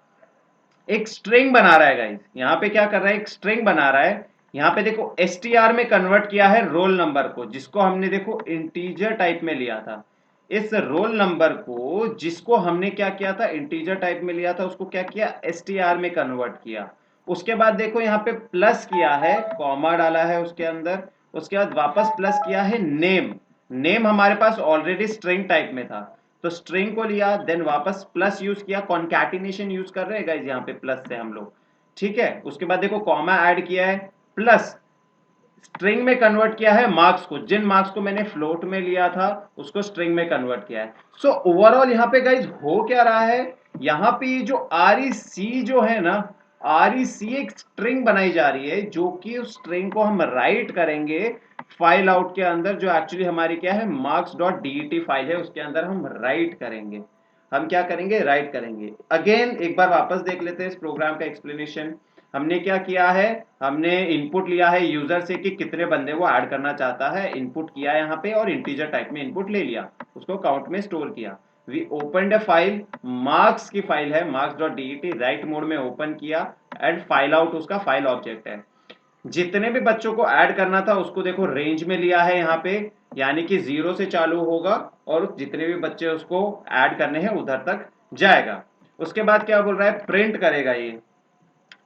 एक स्ट्रिंग बना रहा है गाइस। यहाँ पे क्या कर रहा है, एक स्ट्रिंग बना रहा है। यहाँ पे देखो str में कन्वर्ट किया है रोल नंबर को, जिसको हमने देखो इंटीजर टाइप में लिया था। इस रोल नंबर को जिसको हमने क्या किया था, इंटीजर टाइप में लिया था, उसको क्या किया, str में कन्वर्ट किया। उसके बाद देखो यहाँ पे प्लस किया है, कॉमा डाला है उसके अंदर। उसके बाद वापस प्लस किया है नेम। नेम हमारे पास ऑलरेडी स्ट्रिंग टाइप में था, तो स्ट्रिंग को लिया, देन वापस प्लस यूज किया, कॉन्कैटिनेशन यूज कर रहे हैं गाइस यहाँ पे प्लस से हम लोग, ठीक है। उसके बाद देखो कॉमा ऐड किया है, प्लस स्ट्रिंग में कन्वर्ट किया है मार्क्स को, जिन मार्क्स को मैंने फ्लोट में लिया था उसको स्ट्रिंग में कन्वर्ट किया है। सो ओवरऑल यहाँ पे गाइज हो क्या रहा है, यहाँ पे जो REC जो है ना, REC एक स्ट्रिंग बनाई जा रही है, जो कि उस स्ट्रिंग को हम राइट करेंगे फाइल आउट के अंदर, जो एक्चुअली हमारी क्या है, marks.det फाइल है, उसके अंदर हम राइट करेंगे। हम क्या करेंगे, राइट करेंगे। अगेन एक बार वापस देख लेते हैं इस प्रोग्राम का एक्सप्लेनेशन। हमने क्या किया है, हमने इनपुट लिया है यूजर से कि कितने बंदे वो ऐड करना चाहता है, इनपुट किया यहाँ पे और इंटीजर टाइप में इनपुट ले लिया, उसको काउंट में स्टोर किया। We opened a file, marks की फाइल है, marks.det, राइट मोड में ओपन किया एंड फाइल आउट उसका फाइल ऑब्जेक्ट है। जितने भी बच्चों को ऐड करना था उसको देखो रेंज में लिया है यहाँ पे, यानी कि 0 से चालू होगा और जितने भी बच्चे उसको ऐड करने हैं उधर तक जाएगा। उसके बाद क्या बोल रहा है, प्रिंट करेगा, ये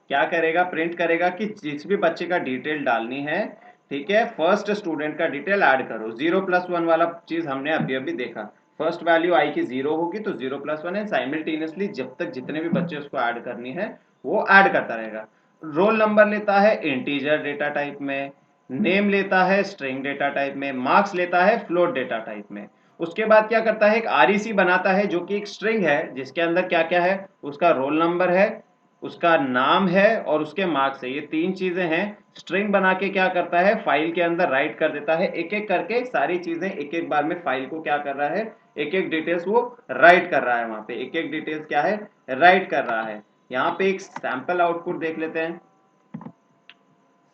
क्या करेगा, प्रिंट करेगा कि जिस भी बच्चे का डिटेल डालनी है, ठीक है, फर्स्ट स्टूडेंट का डिटेल ऐड करो। 0+1 वाला चीज हमने अभी अभी देखा, फर्स्ट वैल्यू आई की 0 होगी तो 0+1 है, साइमल्टेनियसली जब तक जितने भी बच्चे उसको ऐड करनी है वो ऐड करता रहेगा। रोल नंबर लेता है इंटीजर डेटा टाइप में, नेम लेता है स्ट्रिंग डेटा टाइप में, मार्क्स लेता है फ्लोट डेटा टाइप में। उसके बाद क्या करता है, एक REC बनाता है जो कि एक स्ट्रिंग है, जिसके अंदर क्या क्या है, उसका रोल नंबर है, उसका नाम है और उसके मार्क्स है, ये तीन चीजें हैं। स्ट्रिंग बना के क्या करता है, फाइल के अंदर राइट कर देता है, एक एक करके सारी चीजें एक एक बार में फाइल को क्या कर रहा है, एक एक डिटेल्स वो राइट कर रहा है, वहां पे एक एक डिटेल्स क्या है, राइट कर रहा है। यहाँ पे एक सैंपल आउटपुट देख लेते हैं,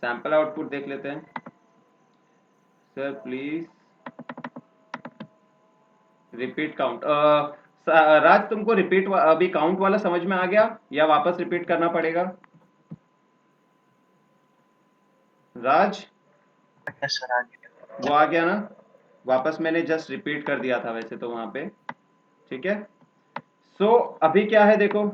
सैंपल आउटपुट देख लेते हैं। Sir please repeat count. Raj तुमको रिपीट अभी काउंट वाला समझ में आ गया या वापस रिपीट करना पड़ेगा? राज सर आ गया। वो आ गया ना, वापस मैंने जस्ट रिपीट कर दिया था वैसे तो वहां पे, ठीक है। सो अभी क्या है देखो,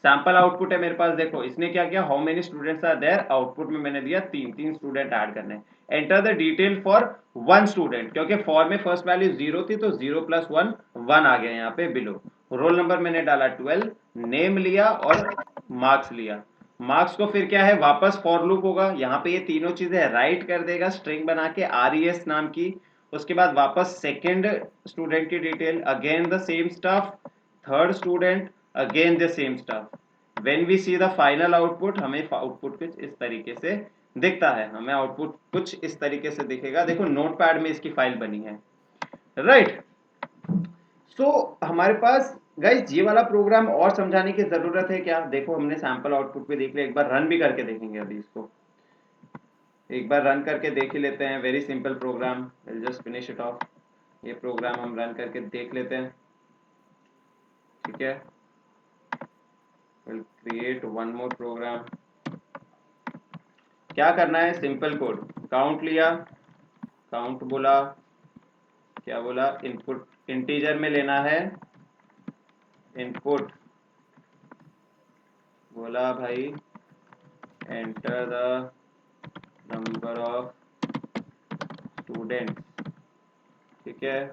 सैंपल आउटपुट है मेरे पास, देखो इसने क्या किया, how many students are there, output में मैंने दिया तीन स्टूडेंट ऐड करने। Enter the detail for one student, क्योंकि फॉर में फर्स्ट वैल्यू 0 थी तो 0+1 1 आ गया यहाँ पे बिलो। रोल नंबर मैंने डाला 12, नेम लिया और मार्क्स लिया। मार्क्स को फिर क्या है, वापस फॉर लूप होगा, यहाँ पे ये तीनों चीजें राइट कर देगा स्ट्रिंग बना के RES नाम की। उसके बाद वापस सेकेंड स्टूडेंट की detail, again the same stuff, third student, again the same stuff. When we see the final output, हमें आउटपुट कुछ इस तरीके से दिखता है, हमें आउटपुट कुछ इस तरीके से दिखेगा। देखो नोटपैड में इसकी फाइल बनी है, राइट। सो हमारे पास गाइस ये वाला प्रोग्राम और समझाने की जरूरत है क्या? देखो हमने सैंपल आउटपुट पे देख लिया, एक बार रन भी करके देखेंगे, अभी इसको एक बार रन करके देख ही लेते हैं। Very simple program, will just finish it off. ये प्रोग्राम हम रन करके देख लेते हैं, ठीक है। Will create one more program. क्या करना है, सिंपल कोड, काउंट लिया, काउंट बोला, क्या बोला, इनपुट इंटीजर में लेना है, इनपुट बोला भाई, enter the number of students, ठीक है।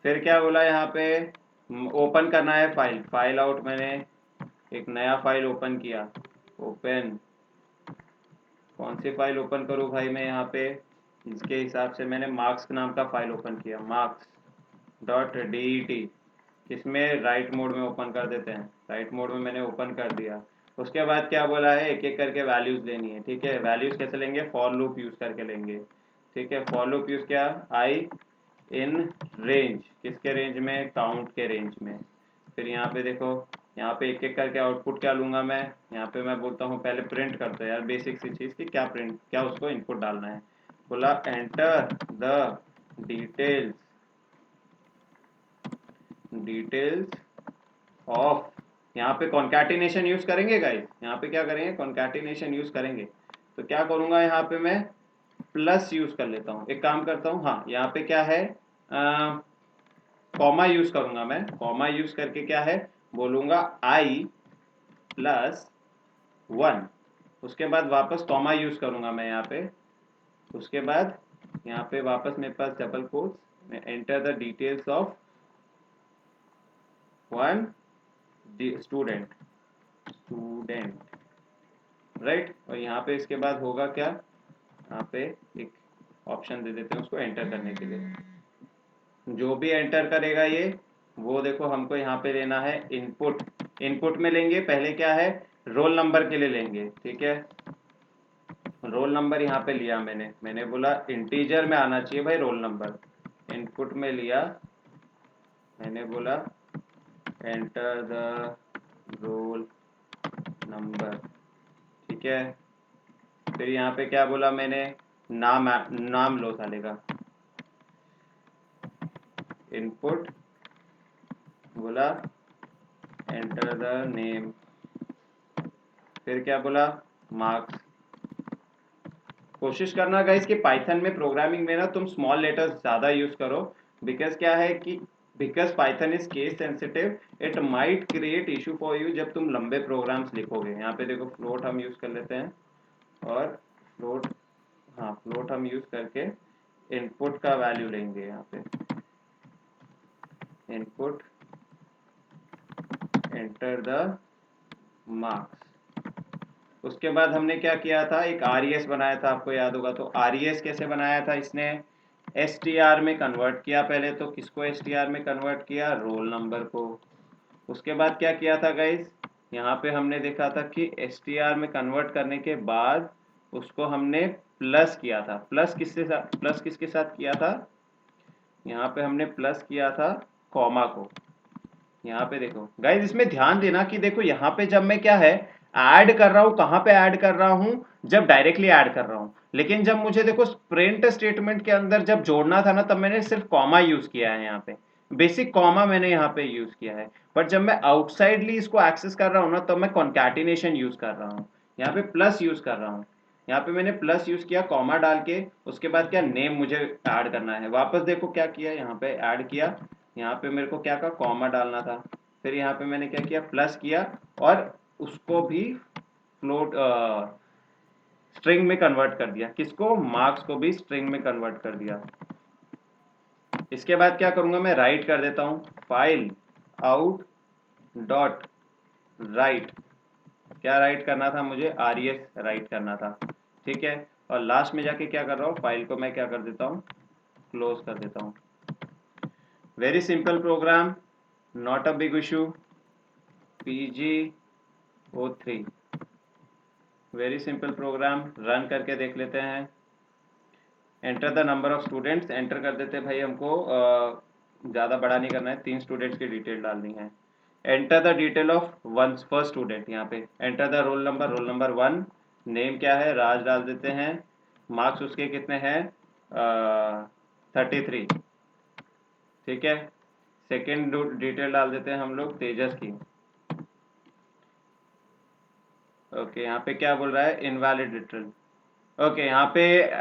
फिर क्या बोला यहाँ पे, ओपन करना है फाइल, फाइल आउट, मैंने एक नया फाइल ओपन किया, ओपन, कौन सी फाइल ओपन करूँ भाई मैं यहाँ पे, इसके हिसाब से मैंने मार्क्स नाम का फाइल ओपन किया, marks.det, किसमें, राइट मोड में ओपन कर देते हैं, राइट मोड में मैंने ओपन कर दिया। उसके बाद क्या बोला है, एक एक करके वैल्यूज लेनी है। ठीक है, वैल्यूज कैसे लेंगे, फॉर लूप यूज करके लेंगे। ठीक है, फॉर लूप यूज क्या, आई इन रेंज, किसके रेंज में, काउंट के रेंज में। फिर यहाँ पे देखो, यहाँ पे एक एक करके आउटपुट क्या लूंगा मैं, यहाँ पे मैं बोलता हूँ पहले प्रिंट करते हैं यार बेसिक सी चीज़ कि क्या प्रिंट, क्या उसको इनपुट डालना है। बोला एंटर द डिटेल्स ऑफ, यहाँ पे कॉन्कैटिनेशन यूज करेंगे गाइस, यहाँ पे क्या करेंगे, कॉन्कैटिनेशन यूज करेंगे। तो क्या करूंगा, यहाँ पे मैं प्लस यूज कर लेता हूँ, एक काम करता हूँ, हाँ यहाँ पे क्या है, कॉमा यूज करूंगा मैं। कॉमा यूज करके क्या है, बोलूंगा आई प्लस 1, उसके बाद वापस कॉमा यूज करूंगा मैं यहाँ पे। उसके बाद यहाँ पे वापस मेरे पास डबल कोट्स, मैं enter the details of one student right. और यहाँ पे इसके बाद होगा क्या, यहाँ पे एक ऑप्शन दे देते हैं उसको एंटर करने के लिए। जो भी एंटर करेगा ये, वो देखो हमको यहाँ पे लेना है इनपुट। इनपुट में लेंगे पहले क्या है, रोल नंबर के लिए लेंगे। ठीक है, रोल नंबर यहाँ पे लिया मैंने बोला इंटीजर में आना चाहिए भाई रोल नंबर। इनपुट में लिया, मैंने बोला एंटर द रोल नंबर। ठीक है, फिर यहाँ पे क्या बोला मैंने, नाम लो साले का। इनपुट बोला एंटर द नेम, फिर क्या बोला, मार्क्स। कोशिश करना गाइस कि पाइथन में प्रोग्रामिंग में ना तुम स्मॉल लेटर्स ज़्यादा यूज करो, बिकॉज क्या है कि because Python is case sensitive, it might create issue for you जब तुम लंबे प्रोग्राम्स लिखोगे। यहाँ पे देखो फ्लोट हम यूज कर लेते हैं, और फ्लोट, हाँ फ्लोट हम यूज करके इनपुट का वैल्यू लेंगे। यहाँ पे इनपुट एंटर द मार्क्स। उसके बाद हमने क्या किया था, एक RES बनाया था, आपको याद होगा। तो RES कैसे बनाया था, इसने STR में कन्वर्ट किया पहले। तो किसको STR में कन्वर्ट किया, रोल नंबर को। उसके बाद क्या किया था गाइस, यहाँ पे हमने देखा था कि STR में कन्वर्ट करने के बाद उसको हमने प्लस किया था। प्लस किसके साथ किया था, यहाँ पे हमने प्लस किया था कॉमा को। यहाँ पे देखो गाइज, इसमें ध्यान देना कि देखो यहाँ पे जब मैं क्या है ऐड कर रहा हूँ, कहाँ पे ऐड कर रहा हूँ, जब डायरेक्टली ऐड कर रहा हूँ। लेकिन जब मुझे देखो प्रिंट स्टेटमेंट के अंदर जब जोड़ना था ना, तब मैंने सिर्फ कॉमा यूज किया है। यहाँ पे बेसिक कॉमा मैंने यहाँ पे यूज किया है। बट जब मैं आउटसाइडली इसको एक्सेस कर रहा हूँ ना, तब मैं कॉन्कैटिनेशन यूज कर रहा हूँ। यहाँ पे प्लस यूज कर रहा हूँ, यहाँ पे मैंने प्लस यूज किया कॉमा डाल के। उसके बाद क्या, नेम मुझे ऐड करना है। वापस देखो क्या किया, यहाँ पे ऐड किया, यहाँ पे मेरे को क्या का कॉमा डालना था। फिर यहाँ पे मैंने क्या किया, प्लस किया, और उसको भी फ्लोट स्ट्रिंग में कन्वर्ट कर दिया। किसको, मार्क्स को भी स्ट्रिंग में कन्वर्ट कर दिया। इसके बाद क्या करूंगा, मैं राइट कर देता हूँ, फाइल आउट डॉट राइट। क्या राइट करना था मुझे, RES राइट करना था। ठीक है, और लास्ट में जाके क्या कर रहा हूँ, फाइल को मैं क्या कर देता हूँ, क्लोज कर देता हूँ। Very simple program, not a big issue. PG03 very simple program, run करके देख लेते हैं। Enter the number of students, enter कर देते हैं भाई, हमको ज़्यादा बड़ा नहीं करना है, 3 स्टूडेंट्स की डिटेल डालनी है। Enter the detail of one first student, यहाँ पे enter the roll number 1, name क्या है, राज डाल देते हैं। मार्क्स उसके कितने हैं, 33। ठीक है, सेकेंड डिटेल डाल देते हैं हम लोग तेजस की। ओके, यहाँ पे क्या बोल रहा है, इनवैलिड डिटेल। ओके, यहाँ पे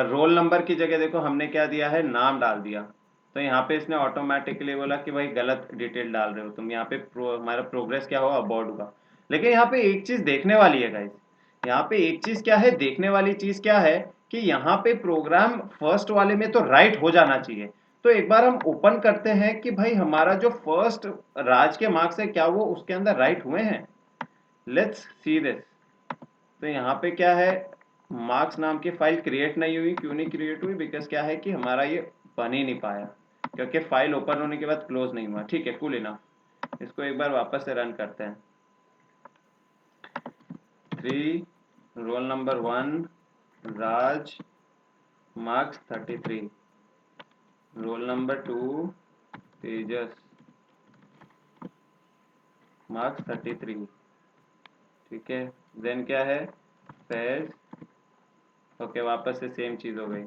रोल नंबर की जगह देखो हमने क्या दिया है, नाम डाल दिया। तो यहाँ पे इसने ऑटोमेटिकली बोला कि भाई गलत डिटेल डाल रहे हो तुम। यहाँ पे हमारा प्रोग्रेस क्या होगा, अबॉर्ड होगा। लेकिन यहाँ पे एक चीज देखने वाली है गाइस, यहाँ पे एक चीज क्या है, देखने वाली चीज क्या है कि यहाँ पे प्रोग्राम फर्स्ट वाले में तो राइट हो जाना चाहिए। तो एक बार हम ओपन करते हैं कि भाई हमारा जो फर्स्ट राज के मार्क्स है, क्या वो उसके अंदर राइट हुए हैं। Let's see this. तो यहाँ पे क्या है, मार्क्स नाम की फाइल क्रिएट नहीं हुई। क्यों नहीं क्रिएट हुई, बिकॉज क्या है कि हमारा ये बन ही नहीं पाया, क्योंकि फाइल ओपन होने के बाद क्लोज नहीं हुआ। ठीक है, कूल इनफ। इसको एक बार वापस से रन करते हैं। 33, रोल नंबर 1 राज, मार्क्स 33, रोल नंबर 2 तेजस, मार्क्स 33, ठीक है। देन क्या है, फैज, ओके वापस से सेम चीज हो गई,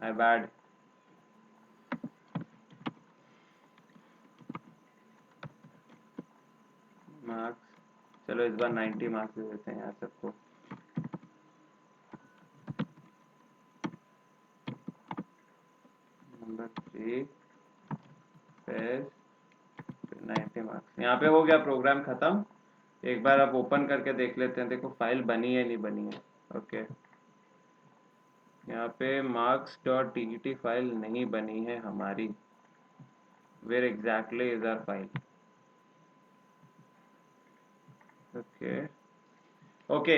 माय बैड। मार्क्स, चलो इस बार 90 मार्क्स दे देते हैं यार सबको। Number 3 Faiz, 90 marks. यहाँ पे हो गया प्रोग्राम खत्म। एक बार आप ओपन करके देख लेते हैं, देखो फाइल बनी है नहीं बनी है। ओके, यहाँ पे marks.txt फाइल नहीं बनी है हमारी। Where exactly is our file? Okay okay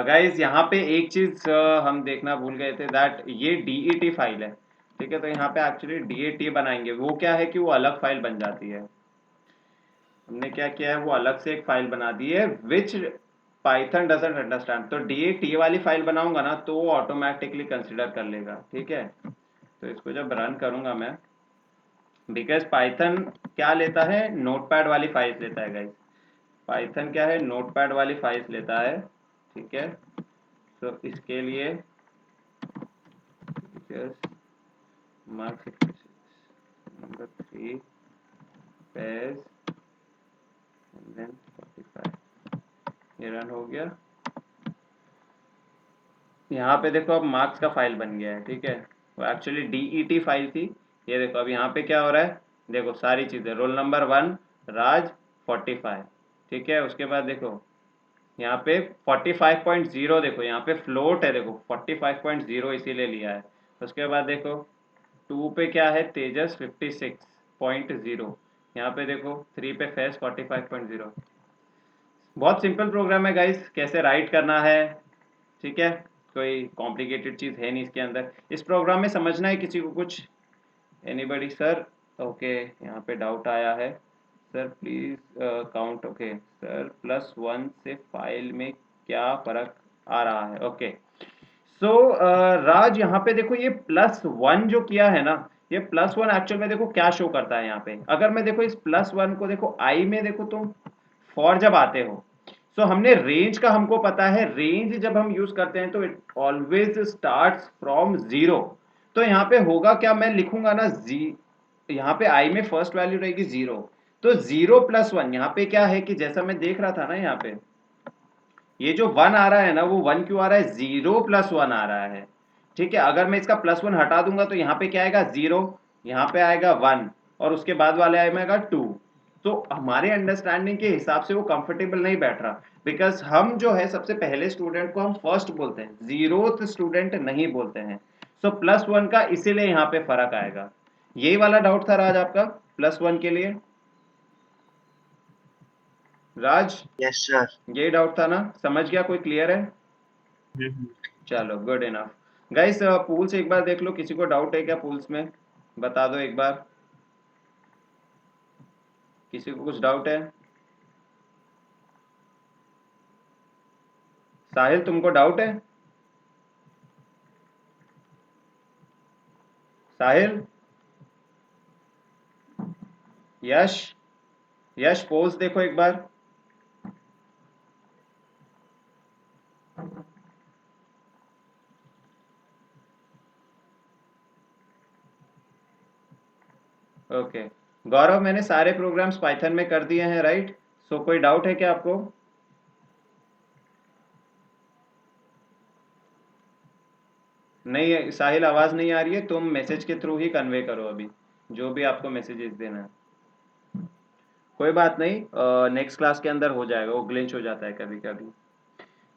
guys, यहाँ पे एक चीज हम देखना भूल गए थे, दैट ये DET फाइल है, ठीक है। तो यहाँ पे एक्चुअली DET बनाएंगे, वो क्या है कि वो अलग फाइल बन जाती है। हमने क्या किया है, वो अलग से एक फाइल बना दी है विच पाइथन डजंट अंडरस्टैंड। तो DET वाली फाइल बनाऊंगा ना तो वो ऑटोमेटिकली कंसिडर कर लेगा, ठीक है। तो इसको जब रन करूंगा मैं, बिकॉज पाइथन क्या लेता है, नोटपैड वाली फाइल्स लेता है गाइस। पाइथन क्या है, नोटपैड वाली फाइल्स लेता है, ठीक है। तो इसके लिए मार्क्स नंबर 3 पेज देन 45, ये रन हो गया। यहाँ पे देखो अब मार्क्स का फाइल बन गया है, ठीक है। वो एक्चुअली DET फाइल थी। ये देखो अब यहाँ पे क्या हो रहा है, देखो सारी चीजें, रोल नंबर 1 राज 45, ठीक है। उसके बाद देखो यहाँ पे 45.0, देखो यहाँ पे फ्लोट है, देखो 45.0 इसीलिए लिया है। उसके बाद देखो 2 पे क्या है, तेजस 56.0, यहाँ पे देखो 3 पे फैज 45.0। बहुत सिंपल प्रोग्राम है गाइस, कैसे राइट करना है, ठीक है। कोई कॉम्प्लिकेटेड चीज है नहीं इसके अंदर। इस प्रोग्राम में समझना है किसी को कुछ, एनीबडी सर? ओके, यहाँ पे डाउट आया है, sir please count. Okay sir, +1 से फाइल में क्या फर्क आ रहा है? ओके सो राज, यहाँ पे देखो ये +1 जो किया है ना, ये +1 एक्चुअल में देखो क्या शो करता है यहाँ पे। अगर मैं देखो इस +1 को देखो आई में देखो तुम फॉर जब आते हो, सो हमने रेंज का हमको पता है, रेंज जब हम यूज करते हैं तो इट ऑलवेज स्टार्ट्स फ्रॉम 0। तो यहाँ पे होगा क्या, मैं लिखूंगा ना यहाँ पे आई में फर्स्ट वैल्यू रहेगी 0। तो 0+1 यहाँ पे क्या है कि जैसा मैं देख रहा था ना, यहाँ पे ये जो 1 आ रहा है ना, वो 1 क्यों आ रहा है, 0+1 आ रहा है, ठीक है। अगर मैं इसका +1 हटा दूंगा तो यहाँ पे क्या आएगा, 0, यहाँ पे आएगा 1, और उसके बाद वाले आएगा 2। तो हमारे अंडरस्टैंडिंग के हिसाब से वो कंफर्टेबल नहीं बैठ रहा, बिकॉज हम जो है सबसे पहले स्टूडेंट को हम फर्स्ट बोलते हैं, 0th स्टूडेंट नहीं बोलते हैं। सो +1 का इसीलिए यहाँ पे फर्क आएगा। यही वाला डाउट था राज आपका +1 के लिए? राज, यस सर। यही डाउट था ना, समझ गया? कोई क्लियर है? चलो गुड इनफ गाइस। पूल्स एक बार देख लो, किसी को डाउट है क्या पूल्स में, बता दो एक बार। किसी को कुछ डाउट है? साहिल, तुमको डाउट है? साहिल, यश, यश पोल्स देखो एक बार। ओके गौरव, मैंने सारे प्रोग्राम्स पाइथन में कर दिए हैं, राइट? सो कोई डाउट है क्या आपको? नहीं है साहिल, आवाज नहीं आ रही है, तुम मैसेज के थ्रू ही कन्वे करो अभी, जो भी आपको मैसेजेस देना है। कोई बात नहीं, नेक्स्ट क्लास के अंदर हो जाएगा, वो ग्लिच हो जाता है कभी कभी,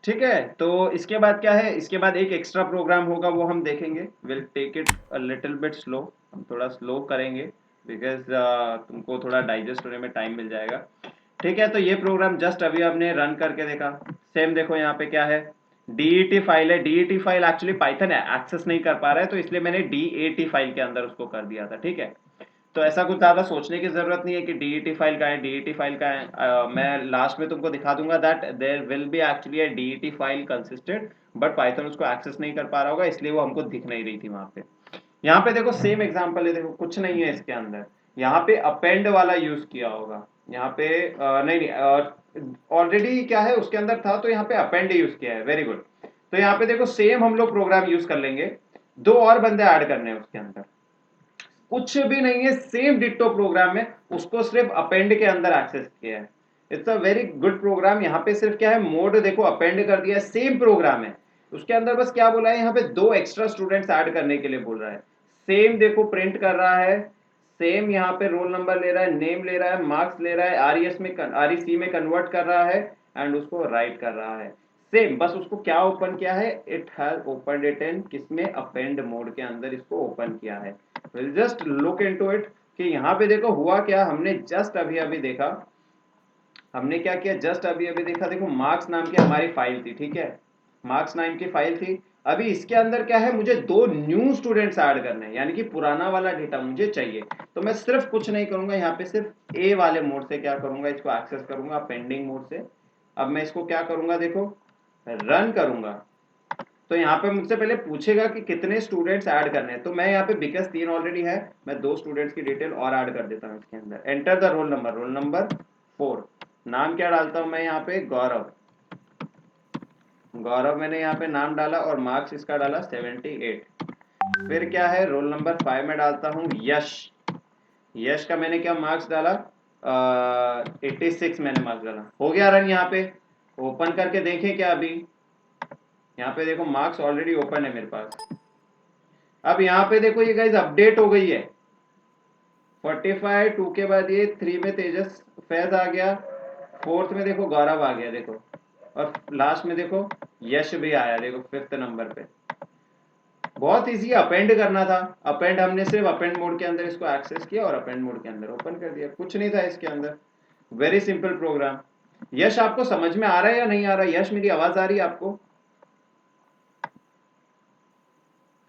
ठीक है। तो इसके बाद क्या है, इसके बाद एक एक्स्ट्रा प्रोग्राम होगा, वो हम देखेंगे। Will take it a little bit slow, हम थोड़ा स्लो करेंगे, बिकॉज तुमको थोड़ा डाइजेस्ट होने में टाइम मिल जाएगा, ठीक है। तो ये प्रोग्राम जस्ट अभी हमने रन करके देखा, सेम देखो यहाँ पे क्या है, DET फाइल है। DET file actually Python access नहीं कर पा रहा है, तो इसलिए मैंने DAT फाइल के अंदर उसको कर दिया था, ठीक है। तो ऐसा कुछ ज्यादा सोचने की जरूरत नहीं है कि DET फाइल का है, DET फाइल का है। मैं लास्ट में तुमको दिखा दूंगा that there will be actually a DET file consistent, but Python उसको एक्सेस नहीं कर पा रहा होगा, इसलिए वो हमको दिख नहीं रही थी वहां पे। यहाँ पे देखो सेम एग्जांपल है, देखो कुछ नहीं है इसके अंदर। यहाँ पे अपेंड वाला यूज किया होगा, यहाँ पे नहीं ऑलरेडी क्या है उसके अंदर था, तो यहाँ पे अपेंड यूज किया है। Very good. तो यहाँ पे देखो सेम हम लोग प्रोग्राम यूज कर लेंगे, 2 और बंदे ऐड करने हैं उसके अंदर, कुछ भी नहीं है, सेम डिट्टो प्रोग्राम में, उसको सिर्फ अपेंड के अंदर एक्सेस किया है। It's a very good program. यहाँ पे सिर्फ क्या है, मोड देखो अपेंड कर दिया है, सेम प्रोग्राम है, उसके अंदर बस क्या बोला है, यहाँ पे 2 एक्स्ट्रा स्टूडेंट्स ऐड करने के लिए बोल रहा है। सेम देखो प्रिंट कर रहा है, सेम यहाँ पे रोल नंबर ले रहा है, नेम ले रहा है, मार्क्स ले रहा है, REC में कन्वर्ट कर रहा है एंड उसको राइट कर रहा है। सेम, बस उसको क्या ओपन किया है, it has open it in किसमें, अपेंड मोड के अंदर इसको ओपन किया है। जस्ट लुक इनटू इट कि यहाँ पे देखो हुआ क्या, हमने जस्ट अभी अभी देखा, हमने क्या किया, जस्ट अभी अभी देखा, देखो मार्क्स नाम की हमारी फाइल थी, ठीक है, मार्क्स नाम की फाइल थी। अभी इसके अंदर क्या है, मुझे 2 न्यू स्टूडेंट्स ऐड करने हैं, यानी कि पुराना वाला डेटा मुझे चाहिए। तो मैं सिर्फ कुछ नहीं करूंगा, यहाँ पे सिर्फ ए वाले मोड से क्या करूंगा, इसको एक्सेस करूंगा पेंडिंग मोड से। अब मैं इसको क्या करूंगा, देखो रन करूंगा, तो यहाँ पे मुझसे पहले पूछेगा कि कितने स्टूडेंट्स ऐड करने हैं, तो मैं यहाँ पे बिकॉज 3 ऑलरेडी है, मैं 2 स्टूडेंट्स की डिटेल और ऐड कर देता हूँ इसके अंदर। एंटर द रोल नंबर 4, नाम क्या डालता हूँ मैं यहाँ पे, गौरव। गौरव मैंने यहाँ पे नाम डाला और मार्क्स इसका डाला 78। फिर क्या है, रोल नंबर 5 में डालता हूँ यश। यश का मैंने क्या मार्क्स डाला, 86 मैंने मार्क्स डाला। हो गया रन। यहाँ पे ओपन करके देखें क्या, अभी यहाँ पे देखो मार्क्स ऑलरेडी ओपन है मेरे पास। अब यहाँ पे देखो ये गाइस अपडेट हो गई है, 45 2 के बाद ये 3 में तेजस फैज आ गया, 4th में देखो गौरव आ गया देखो, और लास्ट में देखो यश भी आया देखो 5th नंबर पे। बहुत इजी अपेंड करना था, अपेंड हमने सिर्फ अपेंड मोड के अंदर इसको एक्सेस किया और अपेंड मोड के अंदर ओपन कर दिया, कुछ नहीं था इसके अंदर। Very simple programme. यश आपको समझ में आ रहा है या नहीं आ रहा, यश मेरी आवाज आ रही है आपको?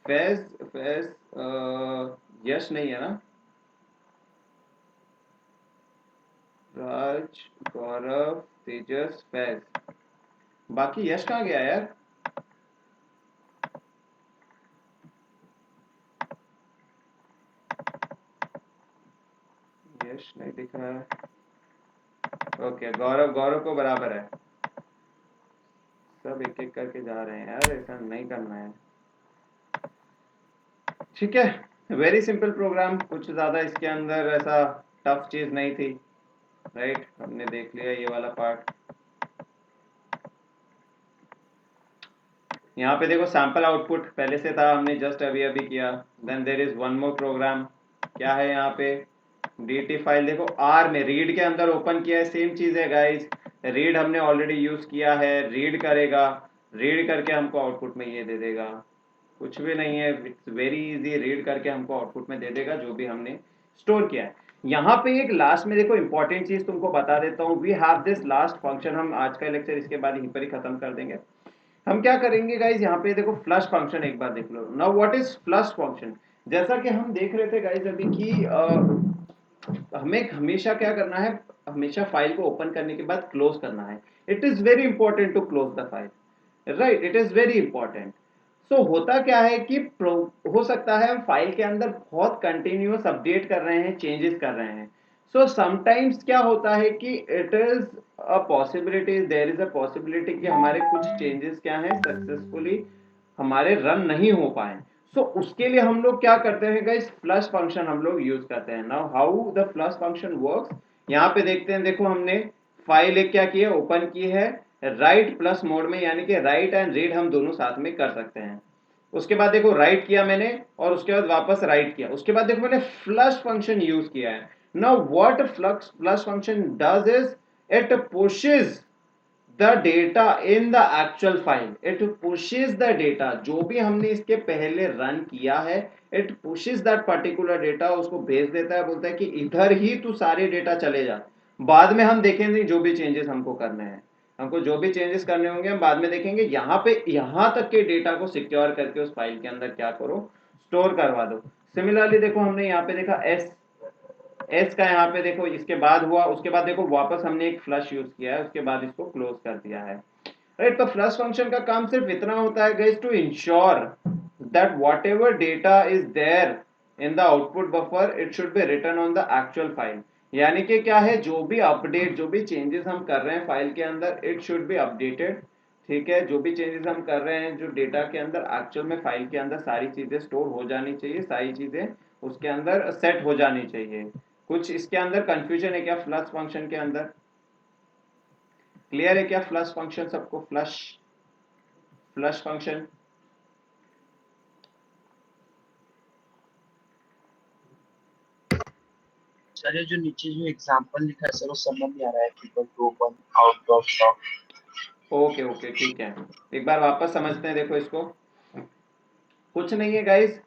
फैज फैज यश नहीं है ना, राज गौरव तेजस फैज, बाकी यश कहाँ गया यार? यश नहीं दिख रहा है। ओके गौरव, गौरव को बराबर है, सब एक एक करके जा रहे हैं यार, ऐसा नहीं करना है। ठीक है, वेरी सिंपल प्रोग्राम, कुछ ज्यादा इसके अंदर ऐसा टफ चीज नहीं थी, राइट। हमने देख लिया ये वाला पार्ट। यहाँ पे देखो सैंपल आउटपुट पहले से था, हमने जस्ट अभी अभी किया। Then there is one more program, क्या है यहाँ पे, DT फाइल देखो R में रीड के अंदर ओपन किया है, सेम चीज है गाइस, रीड हमने ऑलरेडी यूज किया है, रीड करेगा, रीड करके हमको आउटपुट में ये दे देगा, कुछ भी नहीं है, इट्स वेरी इजी, रीड करके हमको आउटपुट में दे देगा जो भी हमने स्टोर किया है। यहाँ पे एक लास्ट में देखो इंपॉर्टेंट चीज तुमको बता देता हूँ, we have this last function, हम आज का लेक्चर इसके बाद यहीं पर ही खत्म कर देंगे। हम क्या करेंगे गाइज, यहाँ पे देखो फ्लश फंक्शन एक बार देख लो। Now what is flush function, जैसा कि हम देख रहे थे गाइज अभी कि हमें हमेशा क्या करना है, हमेशा फाइल को ओपन करने के बाद क्लोज करना है। It is very important to close the file, right, it is very important. So होता क्या है कि हो सकता है हम फाइल के अंदर बहुत कंटिन्यूअस अपडेट कर रहे हैं, चेंजेस कर रहे हैं। सो समटाइम्स क्या होता है कि it is a possibility, there is a possibility कि हमारे कुछ चेंजेस क्या है सक्सेसफुली हमारे रन नहीं हो पाए। सो उसके लिए हम लोग क्या करते हैं गाइस, फ्लश फंक्शन हम लोग यूज करते हैं। Now how the flush function works, यहाँ पे देखते हैं, देखो हमने फाइल एक क्या की है, ओपन की है, राइट प्लस मोड में, यानी कि राइट एंड रीड हम दोनों साथ में कर सकते हैं। उसके बाद देखो राइट किया मैंने और उसके बाद वापस राइट किया, उसके बाद देखो मैंने फ्लश फंक्शन यूज किया है। Now what flush function does is, it pushes the data in the actual file, it pushes the data, जो भी हमने इसके पहले रन किया है, it pushes that particular data, उसको भेज देता है, बोलता है कि इधर ही तू सारे डेटा चले जा, बाद में हम देखेंगे जो भी चेंजेस हमको करने हैं, हमको जो भी चेंजेस करने होंगे हम बाद में देखेंगे। यहाँ पे यहाँ तक के डेटा को सिक्योर करके उस फाइल के अंदर क्या करो, स्टोर करवा दो। सिमिलरली देखो हमने यहाँ पे देखा एस का यहाँ पे देखो इसके बाद हुआ, उसके बाद देखो वापस हमने एक फ्लश यूज किया है, उसके बाद इसको क्लोज कर दिया है, राइट। तो फ्लश फंक्शन का काम सिर्फ इतना होता है guys, to ensure that whatever data is there in the output buffer it should be written on the actual file. यानी कि क्या है, जो भी अपडेट, जो भी चेंजेस हम कर रहे हैं फाइल के अंदर, इट शुड बी अपडेटेड, ठीक है। जो भी चेंजेस हम कर रहे हैं जो डेटा के अंदर, एक्चुअल में फाइल के अंदर सारी चीजें स्टोर हो जानी चाहिए, सारी चीजें उसके अंदर सेट हो जानी चाहिए। कुछ इसके अंदर कंफ्यूजन है क्या फ्लश फंक्शन के अंदर? क्लियर है क्या फ्लश फंक्शन सबको? फ्लश फ्लश फंक्शन सर ये जो नीचे जो एग्जांपल लिखा है सर वो समझ नहीं आ रहा है कि to open out dot log. Okay okay ठीक है, एक बार वापस समझते हैं। देखो इसको, कुछ नहीं है गाइस,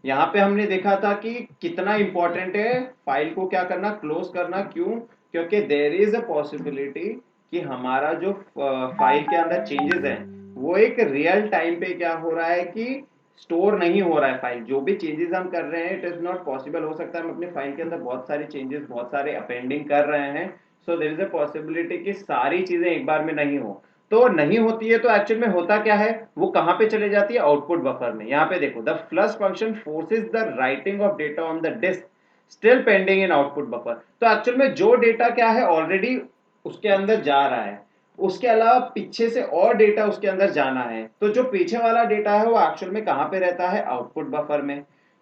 यहाँ पे हमने देखा था कि कितना इंपॉर्टेंट है फाइल को क्या करना, क्लोज करना। क्यों? क्योंकि देर इज अ पॉसिबिलिटी कि हमारा जो फाइल के अंदर चेंजेस है वो एक रियल टाइम पे क्या हो रहा है कि स्टोर नहीं हो रहा है फाइल। जो भी चेंजेस हम कर रहे हैं इट इज नॉट पॉसिबल, हो सकता है हम अपनी फाइल के अंदर बहुत सारे चेंजेस, बहुत सारे अपेंडिंग कर रहे हैं, सो देर इज अ पॉसिबिलिटी कि सारी चीजें एक बार में नहीं हो। तो नहीं होती है तो एक्चुअल में होता क्या है, वो कहां पे चले जाती है, आउटपुट बफर में। यहाँ पे देखो, the flush function forces the writing of data on the disk still pending in output buffer. तो एक्चुअल में जो डेटा क्या है ऑलरेडी उसके अंदर जा रहा है, उसके अलावा पीछे से और डेटा उसके अंदर जाना है, तो जो पीछे वाला डेटा है वो एक्चुअल में कहां पे रहता है, आउटपुट बफर में।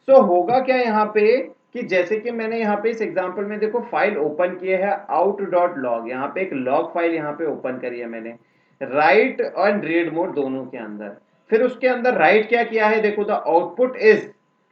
सो होगा क्या यहाँ पे कि जैसे कि मैंने यहाँ पे इस एग्जांपल में देखो फाइल ओपन किए है out डॉट लॉग, यहाँ पे एक लॉग फाइल यहाँ पे ओपन करी है मैंने, राइट और रीड मोड दोनों के अंदर। फिर उसके अंदर राइट क्या किया है, देखो द आउटपुट इज,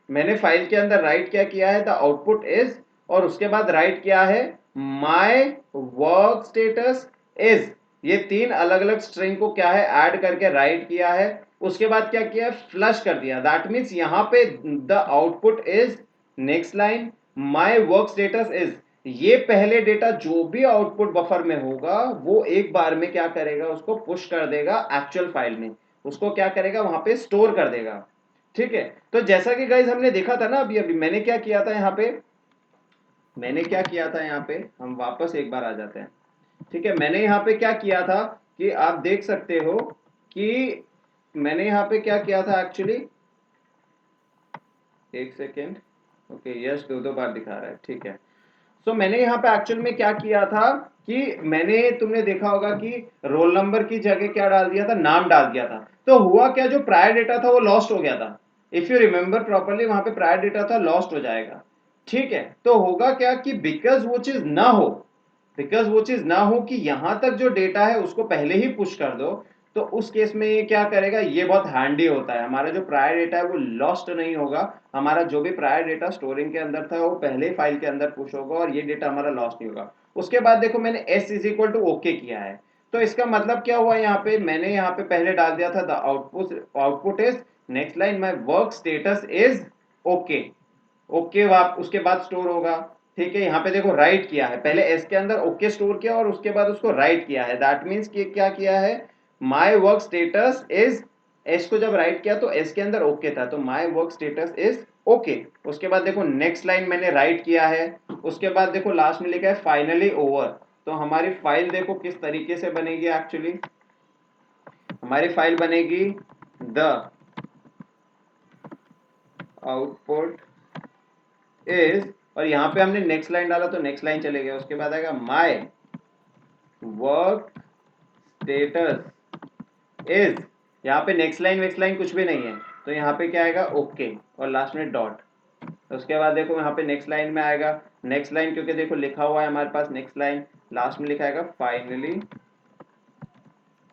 मैंने फाइल के अंदर राइट क्या किया है, द आउटपुट इज, और उसके बाद राइट किया है माय वर्क स्टेटस इज। ये तीन अलग अलग स्ट्रिंग को क्या है ऐड करके राइट किया है। उसके बाद क्या किया, फ्लश कर दिया, दैट मीन्स यहाँ पे the output is, next line my work status is. ये पहले डेटा जो भी आउटपुट बफर में होगा वो एक बार में क्या करेगा, उसको पुश कर देगा एक्चुअल फाइल में, उसको क्या करेगा वहां पे स्टोर कर देगा, ठीक है। तो जैसा कि गाइज हमने देखा था ना अभी अभी, मैंने क्या किया था यहाँ पे, मैंने क्या किया था यहाँ पे, हम वापस एक बार आ जाते हैं, ठीक है। मैंने यहाँ पे क्या किया था कि आप देख सकते हो कि मैंने यहाँ पे क्या किया था एक्चुअली, एक सेकेंड, ओके यस, दो दो बार दिखा रहा है, ठीक है। सो मैंने यहाँ पे एक्चुअल में क्या किया था कि मैंने, तुमने देखा होगा कि रोल नंबर की जगह क्या डाल दिया था, नाम डाल दिया था। तो हुआ क्या, जो प्रायर डेटा था वो लॉस्ट हो गया था, इफ यू रिमेंबर प्रॉपरली, वहां पे प्रायर डेटा था लॉस्ट हो जाएगा, ठीक है। तो होगा क्या कि बिकॉज वो चीज ना हो, बिकॉज वो चीज ना हो कि यहां तक जो डेटा है उसको पहले ही पुश कर दो, तो उस केस में ये क्या करेगा, ये बहुत हैंडी होता है, हमारा जो प्रायर डेटा है वो लॉस्ट नहीं होगा, हमारा जो भी प्रायर डेटा स्टोरिंग के अंदर था वो पहले ही फाइल के अंदर पुश होगा और ये डेटा हमारा लॉस्ट नहीं होगा। उसके बाद देखो मैंने s is equal to okay किया है, तो इसका मतलब क्या हुआ, यहाँ पे मैंने यहाँ पे पहले डाल दिया था the output is, next line my work status is okay, okay उसके बाद स्टोर होगा, ठीक है। यहाँ पे देखो राइट किया है, पहले एस के अंदर ओके स्टोर किया और उसके बाद उसको राइट किया है, दैट मीन्स कि क्या किया है, my work status is, S को जब राइट किया तो एस के अंदर ओके था, तो my work status is okay. उसके बाद देखो नेक्स्ट लाइन मैंने राइट किया है, उसके बाद देखो लास्ट में लिखा है फाइनली ओवर। तो हमारी फाइल देखो किस तरीके से बनेगी, एक्चुअली हमारी फाइल बनेगी द आउटपुट इज, और यहाँ पे हमने नेक्स्ट लाइन डाला तो नेक्स्ट लाइन चले गया, उसके बाद आएगा माय वर्क स्टेटस इज, यहाँ पे नेक्स्ट लाइन वेक्स्ट लाइन कुछ भी नहीं है, तो यहाँ पे क्या आएगा ओके और लास्ट में डॉट। उसके बाद देखो यहाँ पे नेक्स्ट लाइन में आएगा, नेक्स्ट लाइन क्योंकि देखो लिखा हुआ है हमारे पास नेक्स्ट लाइन, लास्ट में लिखा आएगा फाइनली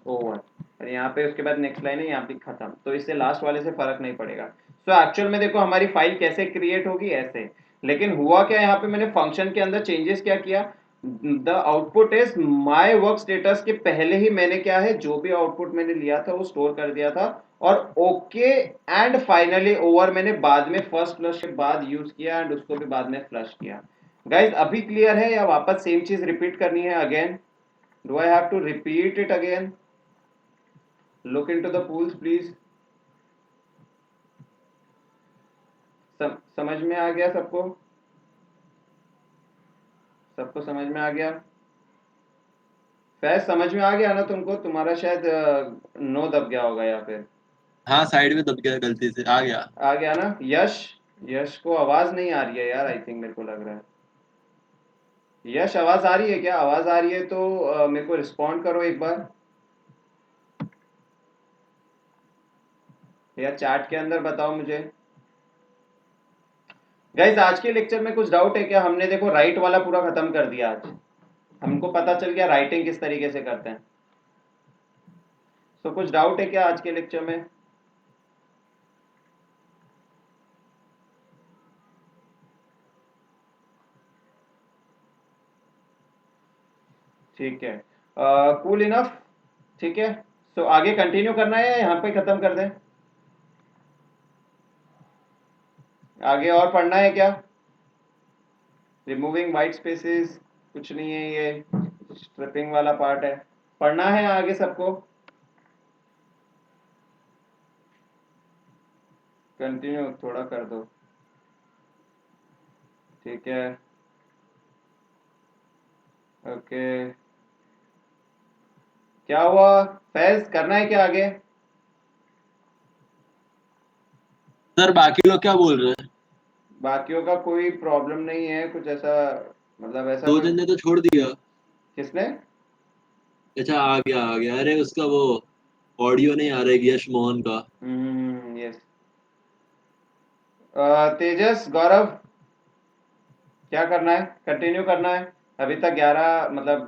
ओवर, और यहाँ पे उसके बाद नेक्स्ट लाइन है यहाँ पे खत्म, तो इससे लास्ट वाले से फर्क नहीं पड़ेगा। सो एक्चुअल में देखो हमारी फाइल कैसे क्रिएट होगी, ऐसे। लेकिन हुआ क्या, यहाँ पे मैंने फंक्शन के अंदर चेंजेस क्या किया, the output is my work status के पहले ही मैंने क्या है, जो भी आउटपुट मैंने लिया था वो स्टोर कर दिया था, और ओके एंड फाइनली ओवर मैंने बाद में फर्स्ट फ्लश के बाद यूज किया एंड उसको भी बाद में फ्लश किया। गाइज अभी क्लियर है या वापस सेम चीज रिपीट करनी है again, do I have to repeat it again? Look into the pools please। समझ में आ गया सबको? सबको समझ में आ गया? फैज समझ में आ गया ना तुमको? तुम्हारा शायद नो दब गया होगा या फिर हाँ साइड में दब गया गलती से, आ गया। आ गया ना? यश, यश को आवाज नहीं आ रही है यार, आई थिंक मेरे को लग रहा है। यश आवाज आ रही है क्या? आवाज आ रही है तो मेरे को रिस्पॉन्ड करो एक बार, या चैट के अंदर बताओ मुझे। गाइस आज के लेक्चर में कुछ डाउट है क्या? हमने देखो राइट वाला पूरा खत्म कर दिया आज, हमको पता चल गया राइटिंग किस तरीके से करते हैं। तो कुछ डाउट है क्या आज के लेक्चर में? ठीक है, कूल इनफ। ठीक है, सो आगे कंटिन्यू करना है या यहाँ पे खत्म कर दें? आगे और पढ़ना है क्या? रिमूविंग वाइट स्पेसेस कुछ नहीं है, ये स्ट्रिपिंग वाला पार्ट है, पढ़ना है आगे सबको? कंटिन्यू थोड़ा कर दो, ठीक है, ओके। क्या हुआ फैज, करना है क्या आगे? सर बाकी लोग क्या बोल रहे हैं? बाकियों का कोई प्रॉब्लम नहीं है कुछ ऐसा, मतलब ऐसा दो कोई। जन ने तो छोड़ दिया। किसने? अच्छा आ गया आ गया, अरे उसका वो ऑडियो नहीं आ रहा है यश मोहन का। यस। तेजस, गौरव, क्या करना है? कंटिन्यू करना है? अभी तक 11 मतलब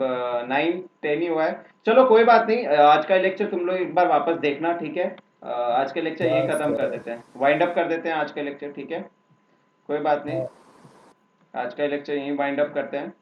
9 10 ही हुआ है। चलो कोई बात नहीं, आज का लेक्चर तुम लोग एक बार वापस देखना, ठीक है? आज के लेक्चर यही खत्म कर देते हैं, वाइंड अप कर देते हैं आज का लेक्चर, ठीक है? कोई बात नहीं, आज का लेक्चर यही वाइंड अप करते हैं।